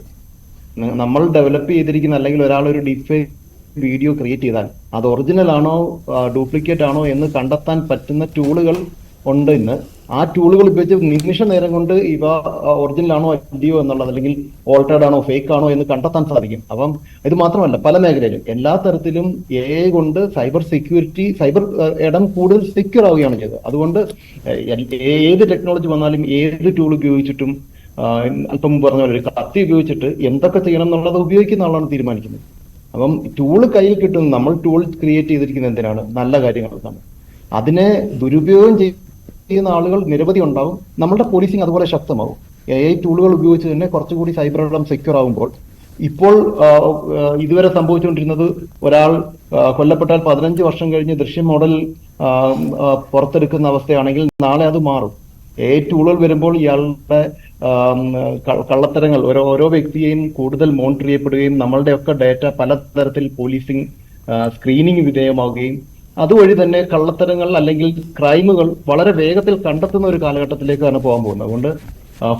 നമ്മൾ ഡെവലപ്പ് ചെയ്തിരിക്കുന്ന അല്ലെങ്കിൽ ഒരാൾ ഒരു ഡീപ്ഫേക്ക് വീഡിയോ ക്രിയേറ്റ് ചെയ്താൽ അത് ഒറിജിനൽ ആണോ ഡ്യൂപ്ലിക്കേറ്റ് ആണോ എന്ന് കണ്ടെത്താൻ പറ്റുന്ന ടൂളുകൾ ഉണ്ട് ഇന്ന്. ആ ടൂളുകൾ ഉപയോഗിച്ച് നിമിഷ നേരം കൊണ്ട് ഇവ ഒറിജിനൽ ആണോ അല്ലയോ എന്നുള്ളത്, അല്ലെങ്കിൽ ഓൾട്ടേഡ് ആണോ ഫേക്ക് ആണോ എന്ന് കണ്ടെത്താൻ സാധിക്കും. അപ്പം ഇത് മാത്രമല്ല, പല മേഖലയിലും എല്ലാ തരത്തിലും AI കൊണ്ട് സൈബർ സെക്യൂരിറ്റി, സൈബർ ഇടം കൂടുതൽ സെക്യൂർ ആവുകയാണ് ചെയ്തത്. അതുകൊണ്ട് ഏത് ടെക്നോളജി വന്നാലും ഏത് ടൂൾ ഉപയോഗിച്ചിട്ടും അല്പം മുമ്പ് പറഞ്ഞ പോലെ ഒരു കത്തി ഉപയോഗിച്ചിട്ട് എന്തൊക്കെ ചെയ്യണം എന്നുള്ളത് ഉപയോഗിക്കുന്ന ആളാണ് തീരുമാനിക്കുന്നത്. അപ്പം ടൂള് കയ്യിൽ കിട്ടുന്നത്, നമ്മൾ ടൂൾ ക്രിയേറ്റ് ചെയ്തിരിക്കുന്നത് എന്തിനാണ്? നല്ല കാര്യങ്ങൾക്കാണ്. അതിനെ ദുരുപയോഗം ചെയ്യുന്ന ആളുകൾ നിരവധി ഉണ്ടാവും. നമ്മളുടെ പോലീസിങ് അതുപോലെ ശക്തമാവും. AI ടൂളുകൾ ഉപയോഗിച്ച് തന്നെ കുറച്ചുകൂടി സൈബർ ഇടം സെക്യൂർ ആകുമ്പോൾ, ഇപ്പോൾ ഇതുവരെ സംഭവിച്ചുകൊണ്ടിരുന്നത് ഒരാൾ കൊല്ലപ്പെട്ടാൽ 15 വർഷം കഴിഞ്ഞ് ദൃശ്യം മോഡൽ പുറത്തെടുക്കുന്ന അവസ്ഥയാണെങ്കിൽ നാളെ അത് മാറും. AI ടൂളുകൾ വരുമ്പോൾ ഇയാളുടെ കള്ളത്തരങ്ങൾ ഓരോ വ്യക്തിയെയും കൂടുതൽ മോണിറ്റർ ചെയ്യപ്പെടുകയും നമ്മളുടെയൊക്കെ ഡേറ്റ പലതരത്തിൽ പോലീസിങ് സ്ക്രീനിങ് വിധേയമാവുകയും അതുവഴി തന്നെ കള്ളത്തരങ്ങൾ അല്ലെങ്കിൽ ക്രൈമുകൾ വളരെ വേഗത്തിൽ കണ്ടെത്തുന്ന ഒരു കാലഘട്ടത്തിലേക്കാണ് പോകാൻ പോകുന്നത്. അതുകൊണ്ട്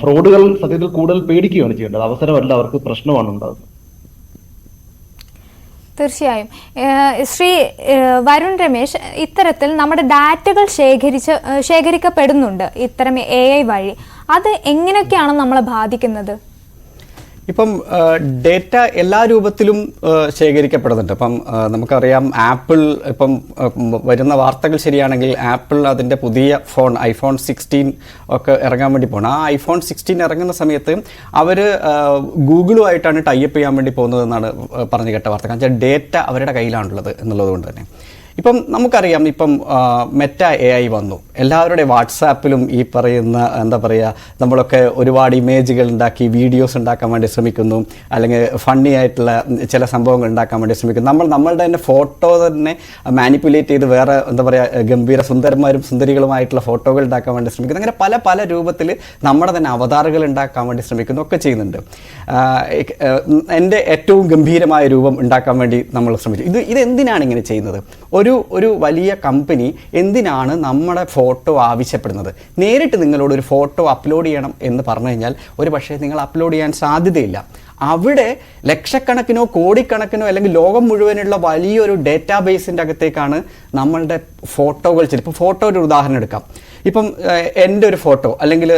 ഫ്രോഡുകൾ സത്യത്തിൽ കൂടുതൽ പേടിക്കുകയാണ് ചെയ്യേണ്ടത്. അവസരമല്ല, അവർക്ക് പ്രശ്നമാണ് ഉണ്ടാകുന്നത്. തീർച്ചയായും. ശ്രീ വരുൺ രമേശ്, ഇത്തരത്തിൽ നമ്മുടെ ഡാറ്റകൾ ശേഖരിക്കപ്പെടുന്നുണ്ട് ഇത്തരം AI വഴി. അത് എങ്ങനെയൊക്കെയാണ് നമ്മളെ ബാധിക്കുന്നത്? ഇപ്പം ഡേറ്റ എല്ലാ രൂപത്തിലും ശേഖരിക്കപ്പെടുന്നുണ്ട്. ഇപ്പം നമുക്കറിയാം, ആപ്പിൾ ഇപ്പം വരുന്ന വാർത്തകൾ ശരിയാണെങ്കിൽ ആപ്പിൾ അതിൻ്റെ പുതിയ ഫോൺ iPhone 16 ഒക്കെ ഇറങ്ങാൻ വേണ്ടി പോകണം. ആ iPhone 16 ഇറങ്ങുന്ന സമയത്ത് അവർ ഗൂഗിളുമായിട്ടാണ് ടൈപ്പ് ചെയ്യാൻ വേണ്ടി പോകുന്നതെന്നാണ് പറഞ്ഞു കേട്ട വാർത്ത. കാരണം വെച്ചാൽ ഡേറ്റ അവരുടെ കയ്യിലാണുള്ളത് എന്നുള്ളത് കൊണ്ട് തന്നെ. ഇപ്പം നമുക്കറിയാം, ഇപ്പം മെറ്റ AI വന്നു. എല്ലാവരുടെ വാട്സാപ്പിലും ഈ പറയുന്ന എന്താ പറയുക, നമ്മളൊക്കെ ഒരുപാട് ഇമേജുകൾ ഉണ്ടാക്കി വീഡിയോസ് ഉണ്ടാക്കാൻ വേണ്ടി ശ്രമിക്കുന്നു, അല്ലെങ്കിൽ ഫണ്ണി ആയിട്ടുള്ള ചില സംഭവങ്ങൾ ഉണ്ടാക്കാൻ വേണ്ടി ശ്രമിക്കുന്നു. നമ്മളുടെ തന്നെ ഫോട്ടോ തന്നെ മാനിപ്പുലേറ്റ് ചെയ്ത് വേറെ എന്താ പറയുക, ഗംഭീര സുന്ദരന്മാരും സുന്ദരികളുമായിട്ടുള്ള ഫോട്ടോകൾ ഉണ്ടാക്കാൻ വേണ്ടി ശ്രമിക്കുന്നു. അങ്ങനെ പല പല രൂപത്തിൽ നമ്മുടെ തന്നെ അവതാറുകൾ ഉണ്ടാക്കാൻ വേണ്ടി ശ്രമിക്കുന്നു, ഒക്കെ ചെയ്യുന്നുണ്ട്. എൻ്റെ ഏറ്റവും ഗംഭീരമായ രൂപം ഉണ്ടാക്കാൻ വേണ്ടി നമ്മൾ ശ്രമിച്ചു. ഇത് എന്തിനാണ് ഇങ്ങനെ ചെയ്യുന്നത്? ഒരു വലിയ കമ്പനി എന്തിനാണ് നമ്മുടെ ഫോട്ടോ ആവശ്യപ്പെടുന്നത്? നേരിട്ട് നിങ്ങളോട് ഒരു ഫോട്ടോ അപ്ലോഡ് ചെയ്യണം എന്ന് പറഞ്ഞു കഴിഞ്ഞാൽ ഒരു പക്ഷേ നിങ്ങൾ അപ്ലോഡ് ചെയ്യാൻ സാധ്യതയില്ല. അവിടെ ലക്ഷക്കണക്കിനോ കോടിക്കണക്കിനോ അല്ലെങ്കിൽ ലോകം മുഴുവനുള്ള വലിയൊരു ഡേറ്റാബേസിൻ്റെ അകത്തേക്കാണ് നമ്മളുടെ ഫോട്ടോകൾ. ഇപ്പോൾ ഫോട്ടോ ഒരു ഉദാഹരണം എടുക്കാം. ഇപ്പം എൻ്റെ ഒരു ഫോട്ടോ, അല്ലെങ്കിൽ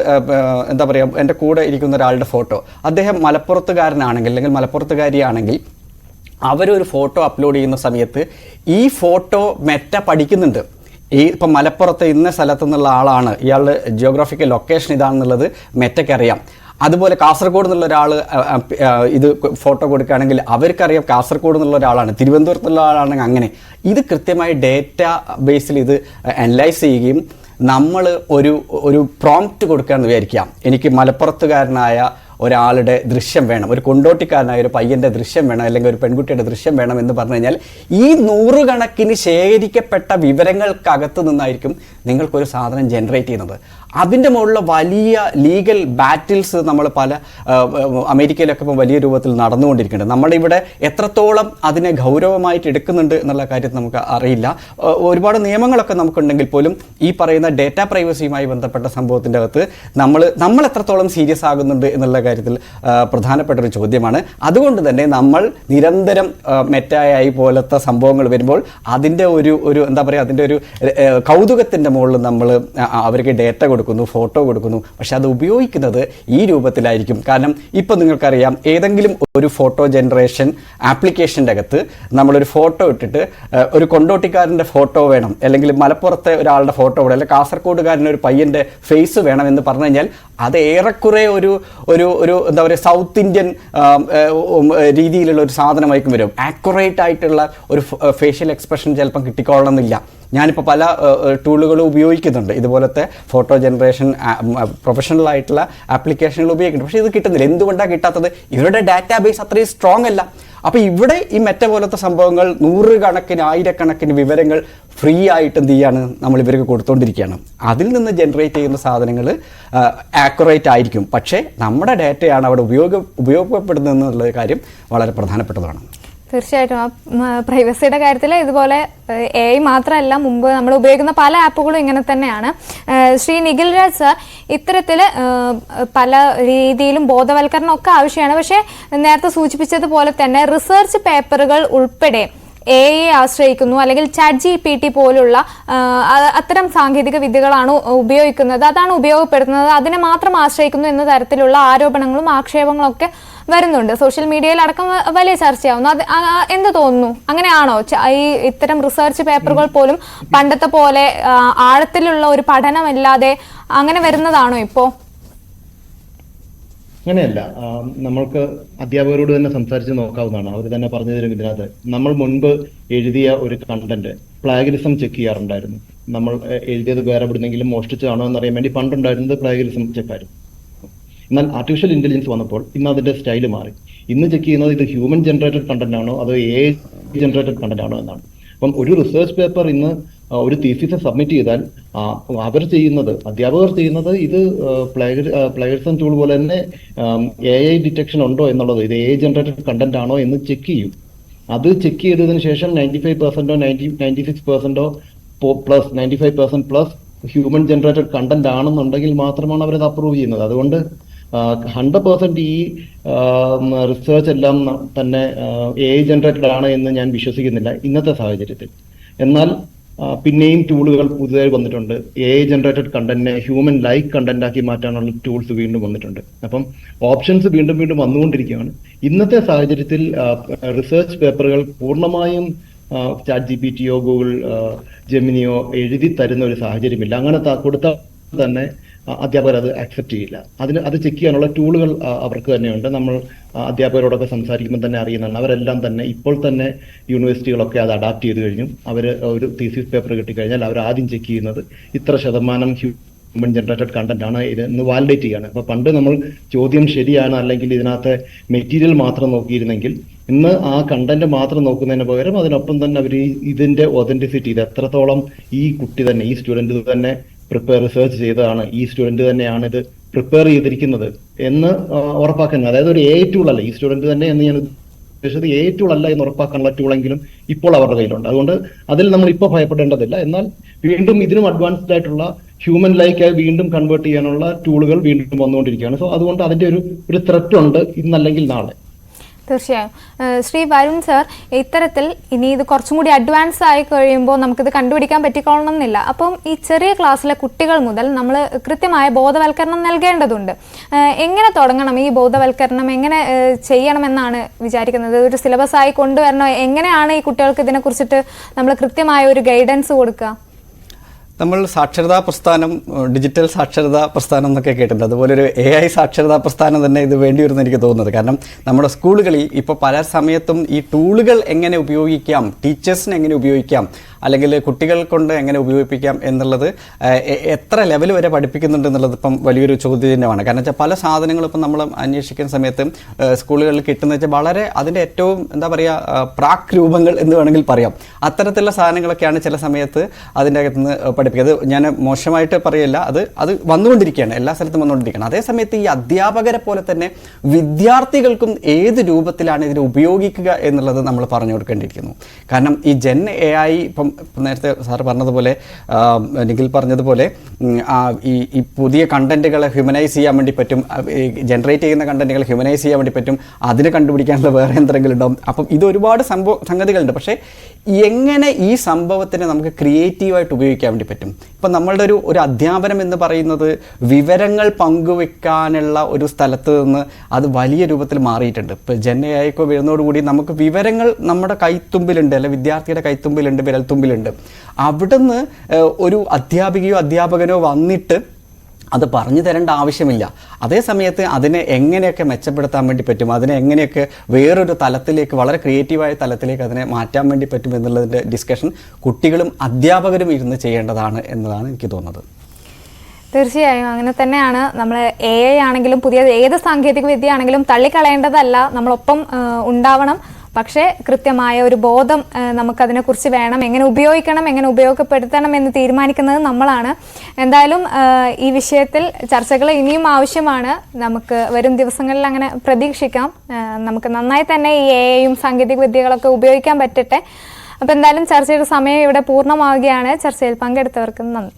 എന്താ പറയുക, എൻ്റെ കൂടെ ഇരിക്കുന്ന ഒരാളുടെ ഫോട്ടോ, അദ്ദേഹം മലപ്പുറത്തുകാരനാണെങ്കിൽ അല്ലെങ്കിൽ മലപ്പുറത്തുകാരിയാണെങ്കിൽ അവരൊരു ഫോട്ടോ അപ്ലോഡ് ചെയ്യുന്ന സമയത്ത് ഈ ഫോട്ടോ മെറ്റ പഠിക്കുന്നുണ്ട്. ഇപ്പം മലപ്പുറത്ത് ഇന്ന സ്ഥലത്തു നിന്നുള്ള ആളാണ്, ഇയാളുടെ ജിയോഗ്രാഫിക്കൽ ലൊക്കേഷൻ ഇതാണെന്നുള്ളത് മെറ്റയ്ക്ക് അറിയാം. അതുപോലെ കാസർഗോഡ് എന്നുള്ള ഒരാൾ ഇത് ഫോട്ടോ കൊടുക്കുകയാണെങ്കിൽ അവർക്കറിയാം കാസർഗോഡ് എന്നുള്ള ഒരാളാണ്, തിരുവനന്തപുരത്തുള്ള ആളാണെങ്കിൽ അങ്ങനെ. ഇത് കൃത്യമായി ഡേറ്റാ ബേസിൽ ഇത് അനലൈസ് ചെയ്യുകയും നമ്മൾ ഒരു പ്രോംപ്റ്റ് കൊടുക്കുകയാണെന്ന് വിചാരിക്കാം. എനിക്ക് മലപ്പുറത്തുകാരനായ ഒരാളുടെ ദൃശ്യം വേണം, ഒരു കൊണ്ടോട്ടിക്കാരനായ ഒരു പയ്യൻ്റെ ദൃശ്യം വേണം, അല്ലെങ്കിൽ ഒരു പെൺകുട്ടിയുടെ ദൃശ്യം വേണം എന്ന് പറഞ്ഞു കഴിഞ്ഞാൽ ഈ 100 കണക്കിന് ശേഖരിക്കപ്പെട്ട വിവരങ്ങൾക്കകത്ത് നിന്നായിരിക്കും നിങ്ങൾക്കൊരു സാധനം ജനറേറ്റ് ചെയ്യുന്നത്. അതിൻ്റെ മുകളിലുള്ള വലിയ ലീഗൽ ബാറ്റിൽസ് നമ്മൾ പല അമേരിക്കയിലൊക്കെ ഇപ്പോൾ വലിയ രൂപത്തിൽ നടന്നുകൊണ്ടിരിക്കുന്നുണ്ട്. നമ്മളിവിടെ എത്രത്തോളം അതിനെ ഗൗരവമായിട്ട് എടുക്കുന്നുണ്ട് എന്നുള്ള കാര്യത്തിൽ നമുക്ക് അറിയില്ല. ഒരുപാട് നിയമങ്ങളൊക്കെ നമുക്കുണ്ടെങ്കിൽ പോലും ഈ പറയുന്ന ഡേറ്റ പ്രൈവസിയുമായി ബന്ധപ്പെട്ട സംഭവത്തിൻ്റെ അകത്ത് നമ്മൾ എത്രത്തോളം സീരിയസ് ആകുന്നുണ്ട് എന്നുള്ള കാര്യത്തിൽ പ്രധാനപ്പെട്ട ഒരു ചോദ്യമാണ്. അതുകൊണ്ട് തന്നെ നമ്മൾ നിരന്തരം മെറ്റായി പോലത്തെ സംഭവങ്ങൾ വരുമ്പോൾ അതിൻ്റെ ഒരു എന്താ പറയുക, അതിൻ്റെ ഒരു കൗതുകത്തിൻ്റെ മുകളിൽ നമ്മൾ അവർക്ക് ഡേറ്റ കൊടുക്കുന്നു, ഫോട്ടോ കൊടുക്കുന്നു. പക്ഷെ അത് ഉപയോഗിക്കുന്നത് ഈ രൂപത്തിലായിരിക്കും. കാരണം ഇപ്പം നിങ്ങൾക്കറിയാം, ഏതെങ്കിലും ഒരു ഫോട്ടോ ജനറേഷൻ ആപ്ലിക്കേഷൻ്റെ അകത്ത് നമ്മളൊരു ഫോട്ടോ ഇട്ടിട്ട് ഒരു കൊണ്ടോട്ടിക്കാരൻ്റെ ഫോട്ടോ വേണം, അല്ലെങ്കിൽ മലപ്പുറത്തെ ഒരാളുടെ ഫോട്ടോ വേണം, അല്ലെങ്കിൽ കാസർഗോഡുകാരൻ്റെ ഒരു പയ്യൻ്റെ ഫേസ് വേണം എന്ന് പറഞ്ഞു കഴിഞ്ഞാൽ അത് ഏറെക്കുറെ ഒരു എന്താ പറയുക, സൗത്ത് ഇന്ത്യൻ രീതിയിലുള്ള ഒരു സാധനമായിരിക്കും വരും. ആക്യുറേറ്റ് ആയിട്ടുള്ള ഒരു ഫേഷ്യൽ എക്സ്പ്രഷൻ ചിലപ്പം കിട്ടിക്കൊള്ളണമെന്നില്ല. ഞാനിപ്പോൾ പല ടൂളുകളും ഉപയോഗിക്കുന്നുണ്ട്, ഇതുപോലത്തെ ഫോട്ടോ ജനറേഷൻ പ്രൊഫഷണൽ ആയിട്ടുള്ള ആപ്ലിക്കേഷനുകൾ ഉപയോഗിക്കുന്നുണ്ട്. പക്ഷേ ഇത് കിട്ടുന്നില്ല. എന്തുകൊണ്ടാണ് കിട്ടാത്തത്? ഇവരുടെ ഡാറ്റാബേസ് അത്രയും സ്ട്രോങ് അല്ല. അപ്പോൾ ഇവിടെ ഈ മെറ്റ പോലത്തെ സംഭവങ്ങൾ 100 കണക്കിന് 1000 വിവരങ്ങൾ ഫ്രീ ആയിട്ട് എന്ത് ചെയ്യാണ് നമ്മൾ ഇവർക്ക് കൊടുത്തുകൊണ്ടിരിക്കുകയാണ്. അതിൽ നിന്ന് ജനറേറ്റ് ചെയ്യുന്ന സാധനങ്ങൾ ആക്യുറേറ്റ് ആയിരിക്കും, പക്ഷേ നമ്മുടെ ഡാറ്റയാണ് അവിടെ ഉപയോഗപ്പെടുന്നതെന്നുള്ള കാര്യം വളരെ പ്രധാനപ്പെട്ടതാണ്. തീർച്ചയായിട്ടും ആ പ്രൈവസിയുടെ കാര്യത്തിൽ ഇതുപോലെ AI മാത്രമല്ല, മുമ്പ് നമ്മൾ ഉപയോഗിക്കുന്ന പല ആപ്പുകളും ഇങ്ങനെ തന്നെയാണ്. ശ്രീ നിഖിൽ രാജ് സാർ, ഇത്തരത്തിൽ പല രീതിയിലും ബോധവൽക്കരണം ഒക്കെ ആവശ്യമാണ്. പക്ഷേ നേരത്തെ സൂചിപ്പിച്ചതുപോലെ തന്നെ റിസർച്ച് പേപ്പറുകൾ ഉൾപ്പെടെ AI ആശ്രയിക്കുന്നു, അല്ലെങ്കിൽ ChatGPT പോലുള്ള അത്തരം സാങ്കേതിക വിദ്യകളാണ് ഉപയോഗിക്കുന്നത്, അതാണ് ഉപയോഗപ്പെടുത്തുന്നത്, അതിനെ മാത്രം ആശ്രയിക്കുന്നു എന്ന തരത്തിലുള്ള ആരോപണങ്ങളും ആക്ഷേപങ്ങളും ഒക്കെ വരുന്നുണ്ട്. സോഷ്യൽ മീഡിയയിൽ അടക്കം വലിയ ചർച്ചയാവുന്നു. അത് എന്ത് തോന്നുന്നു? അങ്ങനെയാണോ ഈ ഇത്തരം റിസർച്ച് പേപ്പറുകൾ പോലും പണ്ടത്തെ പോലെ ആഴത്തിലുള്ള ഒരു പഠനമല്ലാതെ അങ്ങനെ വരുന്നതാണോ ഇപ്പോ? അങ്ങനെയല്ല. നമ്മൾക്ക് അധ്യാപകരോട് തന്നെ സംസാരിച്ച് നോക്കാവുന്നതാണ്. അവർ തന്നെ പറഞ്ഞു തരും. ഇതിനകത്ത് നമ്മൾ മുൻപ് എഴുതിയ ഒരു കണ്ടന്റ് പ്ലാഗരിസം ചെക്ക് ചെയ്യാറുണ്ടായിരുന്നു. നമ്മൾ എഴുതിയത് വേറെ എവിടുന്നെങ്കിലും മോഷ്ടിച്ചാണോ എന്നറിയാൻ വേണ്ടി പണ്ടുണ്ടായിരുന്നത് പ്ലാഗരിസം ചെക്കായിരുന്നു. എന്നാൽ ആർട്ടിഫിഷ്യൽ ഇന്റലിജൻസ് വന്നപ്പോൾ ഇന്ന് അതിന്റെ സ്റ്റൈല് മാറി. ഇന്ന് ചെക്ക് ചെയ്യുന്നത് ഇത് ഹ്യൂമൻ ജനറേറ്റഡ് കണ്ടന്റ് ആണോ അതോ AI ജനറേറ്റഡ് കണ്ടന്റ് ആണോ എന്നാണ്. അപ്പം ഒരു റിസർച്ച് പേപ്പർ ഇന്ന് ഒരു തീസിസ് സബ്മിറ്റ് ചെയ്താൽ അധ്യാപകർ ചെയ്യുന്നത് ഇത് പ്ലേഗറിസം ടൂൾ പോലെ തന്നെ AI ഡിറ്റക്ഷൻ ഉണ്ടോ എന്നുള്ളത്, ഇത് AI ജനറേറ്റഡ് കണ്ടന്റ് ആണോ എന്ന് ചെക്ക് ചെയ്യും. അത് ചെക്ക് ചെയ്തതിനു ശേഷം 95%, 96% plus 95% plus human generated content ആണെന്നുണ്ടെങ്കിൽ മാത്രമാണ് അവരത് അപ്രൂവ് ചെയ്യുന്നത്. അതുകൊണ്ട് 100% ഈ റിസർച്ച് എല്ലാം തന്നെ AI ജനറേറ്റഡ് ആണ് എന്ന് ഞാൻ വിശ്വസിക്കുന്നില്ല ഇന്നത്തെ സാഹചര്യത്തിൽ. എന്നാൽ പിന്നെയും ടൂളുകൾ പുതുതായി വന്നിട്ടുണ്ട്. AI ജനറേറ്റഡ് കണ്ടന്റിനെ ഹ്യൂമൻ ലൈക്ക് കണ്ടന്റ് ആക്കി മാറ്റാനുള്ള ടൂൾസ് വീണ്ടും വന്നിട്ടുണ്ട്. അപ്പം ഓപ്ഷൻസ് വീണ്ടും വീണ്ടും വന്നുകൊണ്ടിരിക്കുകയാണ്. ഇന്നത്തെ സാഹചര്യത്തിൽ റിസർച്ച് പേപ്പറുകൾ പൂർണ്ണമായും ChatGPTയോ ഗൂഗിൾ ജെമിനിയോ എഴുതി തരുന്ന ഒരു സാഹചര്യമില്ല. അങ്ങനെ കൊടുത്താൽ തന്നെ അധ്യാപകർ അത് അക്സെപ്റ്റ് ചെയ്യില്ല. അത് ചെക്ക് ചെയ്യാനുള്ള ടൂളുകൾ അവർക്ക് തന്നെയുണ്ട്. നമ്മൾ അധ്യാപകരോടൊക്കെ സംസാരിക്കുമ്പോൾ തന്നെ അറിയുന്നതാണ്. അവരെല്ലാം തന്നെ ഇപ്പോൾ തന്നെ യൂണിവേഴ്സിറ്റികളൊക്കെ അത് അഡാപ്റ്റ് ചെയ്ത് കഴിഞ്ഞു. അവർ ഒരു തീസിസ് പേപ്പർ കിട്ടിക്കഴിഞ്ഞാൽ അവർ ആദ്യം ചെക്ക് ചെയ്യുന്നത് ഇത്ര ശതമാനം ഹ്യൂമൻ ജനറേറ്റഡ് കണ്ടന്റ് ആണ് ഇതെന്ന് വാലിഡേറ്റ് ചെയ്യാണ്. അപ്പൊ പണ്ട് നമ്മൾ ചോദ്യം ശരിയാണ് അല്ലെങ്കിൽ ഇതിനകത്ത് മെറ്റീരിയൽ മാത്രം നോക്കിയിരുന്നെങ്കിൽ ഇന്ന് ആ കണ്ടന്റ് മാത്രം നോക്കുന്നതിന് പകരം അതിനൊപ്പം തന്നെ അവർ ഇതിന്റെ ഒതന്റിസിറ്റി, ഇത് എത്രത്തോളം ഈ കുട്ടി തന്നെ, ഈ സ്റ്റുഡന്റ് തന്നെ റിസർച്ച് ചെയ്തതാണ്, ഈ സ്റ്റുഡന്റ് തന്നെയാണ് ഇത് പ്രിപ്പയർ ചെയ്തിരിക്കുന്നത് എന്ന് ഉറപ്പാക്കാൻ. അതായത് ഒരു AI ടൂൾ അല്ല, ഈ സ്റ്റുഡന്റ് തന്നെ എന്ന് ഞാൻ ഉദ്ദേശിച്ചത് AI ടൂൾ അല്ല എന്ന് ഉറപ്പാക്കാനുള്ള ടൂളെങ്കിലും ഇപ്പോൾ അവരുടെ കയ്യിലുണ്ട്. അതുകൊണ്ട് അതിൽ നമ്മൾ ഇപ്പോൾ ഭയപ്പെടേണ്ടതില്ല. എന്നാൽ വീണ്ടും ഇതിനും അഡ്വാൻസ്ഡ് ആയിട്ടുള്ള ഹ്യൂമൻ ലൈക്ക് വീണ്ടും കൺവേർട്ട് ചെയ്യാനുള്ള ടൂളുകൾ വീണ്ടും വന്നുകൊണ്ടിരിക്കുകയാണ്. സോ അതുകൊണ്ട് അതിന്റെ ഒരു ത്രെറ്റ് ഉണ്ട് ഇന്നല്ലെങ്കിൽ നാളെ. തീർച്ചയായും. ശ്രീ വരുൺ സർ, ഇത്തരത്തിൽ ഇനി ഇത് കുറച്ചും കൂടി അഡ്വാൻസ് ആയി കഴിയുമ്പോൾ നമുക്കിത് കണ്ടുപിടിക്കാൻ പറ്റിക്കൊള്ളണമെന്നില്ല. അപ്പം ഈ ചെറിയ ക്ലാസ്സിലെ കുട്ടികൾ മുതൽ നമ്മൾ കൃത്യമായ ബോധവൽക്കരണം നൽകേണ്ടതുണ്ട്. എങ്ങനെ തുടങ്ങണം ഈ ബോധവൽക്കരണം? എങ്ങനെ ചെയ്യണമെന്നാണ് വിചാരിക്കുന്നത്? ഒരു സിലബസ് ആയി കൊണ്ടുവരണോ? എങ്ങനെയാണ് ഈ കുട്ടികൾക്ക് ഇതിനെക്കുറിച്ചിട്ട് നമ്മൾ കൃത്യമായ ഒരു ഗൈഡൻസ് കൊടുക്കുക? നമ്മൾ സാക്ഷരതാ പ്രസ്ഥാനം, ഡിജിറ്റൽ സാക്ഷരതാ പ്രസ്ഥാനം എന്നൊക്കെ കേട്ടിട്ടുണ്ട്. അതുപോലെ ഒരു AI സാക്ഷരതാ പ്രസ്ഥാനം തന്നെ ഇത് വേണ്ടി വരുമെന്ന് എനിക്ക് തോന്നുന്നത്. കാരണം നമ്മുടെ സ്കൂളുകളിൽ ഇപ്പോൾ പല സമയത്തും ഈ ടൂളുകൾ എങ്ങനെ ഉപയോഗിക്കാം, ടീച്ചേഴ്സിന് എങ്ങനെ ഉപയോഗിക്കാം, അല്ലെങ്കിൽ കുട്ടികൾ കൊണ്ട് എങ്ങനെ ഉപയോഗിപ്പിക്കാം എന്നുള്ളത് എത്ര ലെവൽ വരെ പഠിപ്പിക്കുന്നുണ്ട് എന്നുള്ളത് ഇപ്പം വലിയൊരു ചോദ്യചിഹ്നമാണ്. കാരണം വെച്ചാൽ പല സാധനങ്ങളും ഇപ്പം നമ്മൾ അന്വേഷിക്കുന്ന സമയത്ത് സ്കൂളുകളിൽ കിട്ടുന്ന വെച്ചാൽ വളരെ അതിൻ്റെ ഏറ്റവും എന്താ പറയുക പ്രാക് രൂപങ്ങൾ എന്ന് വേണമെങ്കിൽ പറയാം. അത്തരത്തിലുള്ള സാധനങ്ങളൊക്കെയാണ് ചില സമയത്ത് അതിൻ്റെ അകത്തുനിന്ന് പഠിപ്പിക്കുക. അത് ഞാൻ മോശമായിട്ട് പറയില്ല, അത് വന്നുകൊണ്ടിരിക്കുകയാണ്, എല്ലാ സ്ഥലത്തും വന്നുകൊണ്ടിരിക്കുകയാണ്. അതേസമയത്ത് ഈ അധ്യാപകരെ പോലെ തന്നെ വിദ്യാർത്ഥികൾക്കും ഏത് രൂപത്തിലാണ് ഇതിനെ ഉപയോഗിക്കുക എന്നുള്ളത് നമ്മൾ പറഞ്ഞു കൊടുക്കേണ്ടിയിരിക്കുന്നു. കാരണം ഈ ജെൻ AI ഇപ്പം നേരത്തെ സാർ പറഞ്ഞതുപോലെ, നിഖിൽ പറഞ്ഞതുപോലെ ഈ പുതിയ കണ്ടന്റുകളെ ഹ്യൂമനൈസ് ചെയ്യാൻ വേണ്ടി പറ്റും, ജനറേറ്റ് ചെയ്യുന്ന കണ്ടന്റുകൾ ഹ്യൂമനൈസ് ചെയ്യാൻ വേണ്ടി പറ്റും, അതിനെ കണ്ടുപിടിക്കാനുള്ള വേറെ എന്തെങ്കിലും ഉണ്ടാവും. അപ്പം ഇത് ഒരുപാട് സംഗതികളുണ്ട്. പക്ഷേ എങ്ങനെ ഈ സംഭവത്തിനെ നമുക്ക് ക്രിയേറ്റീവായിട്ട് ഉപയോഗിക്കാൻ വേണ്ടി പറ്റും? ഇപ്പം നമ്മളുടെ ഒരു അധ്യാപനം എന്ന് പറയുന്നത് വിവരങ്ങൾ പങ്കുവെക്കാനുള്ള ഒരു സ്ഥലത്ത് നിന്ന് അത് വലിയ രൂപത്തിൽ മാറിയിട്ടുണ്ട്. ഇപ്പോൾ ജെൻ AI വരുന്നതോടുകൂടി നമുക്ക് വിവരങ്ങൾ നമ്മുടെ കൈത്തുമ്പിലുണ്ട്, അല്ലെ വിദ്യാർത്ഥിയുടെ കൈത്തുമ്പിലുണ്ട്, വിരൽത്തുമ്പിലുണ്ട്. അവിടുന്ന് ഒരു അധ്യാപികയോ അധ്യാപകനോ വന്നിട്ട് അത് പറഞ്ഞു തരേണ്ട ആവശ്യമില്ല. അതേസമയത്ത് അതിനെ എങ്ങനെയൊക്കെ മെച്ചപ്പെടുത്താൻ വേണ്ടി പറ്റും, അതിനെ എങ്ങനെയൊക്കെ വേറൊരു തലത്തിലേക്ക്, വളരെ ക്രിയേറ്റീവായ തലത്തിലേക്ക് അതിനെ മാറ്റാൻ വേണ്ടി പറ്റും എന്നുള്ളതിൻ്റെ ഡിസ്കഷൻ കുട്ടികളും അധ്യാപകരും ഇരുന്ന് ചെയ്യേണ്ടതാണ് എന്നതാണ് എനിക്ക് തോന്നുന്നത്. തീർച്ചയായും അങ്ങനെ തന്നെയാണ്. നമ്മൾ AI ആണെങ്കിലും പുതിയ ഏത് സാങ്കേതിക വിദ്യ ആണെങ്കിലും തള്ളിക്കളയേണ്ടതല്ല, നമ്മളൊപ്പം ഉണ്ടാവണം. പക്ഷേ കൃത്യമായ ഒരു ബോധം നമുക്കതിനെക്കുറിച്ച് വേണം. എങ്ങനെ ഉപയോഗിക്കണം, എങ്ങനെ ഉപയോഗപ്പെടുത്തണം എന്ന് തീരുമാനിക്കുന്നത് നമ്മളാണ്. എന്തായാലും ഈ വിഷയത്തിൽ ചർച്ചകൾ ഇനിയും ആവശ്യമാണ്. നമുക്ക് വരും ദിവസങ്ങളിൽ അങ്ങനെ പ്രതീക്ഷിക്കാം. നമുക്ക് നന്നായി തന്നെ ഈ AI സാങ്കേതിക വിദ്യകളൊക്കെ ഉപയോഗിക്കാൻ പറ്റട്ടെ. അപ്പോൾ എന്തായാലും ചർച്ചയുടെ സമയം ഇവിടെ പൂർണ്ണമാവുകയാണ്. ചർച്ചയിൽ പങ്കെടുത്തവർക്ക് നന്ദി.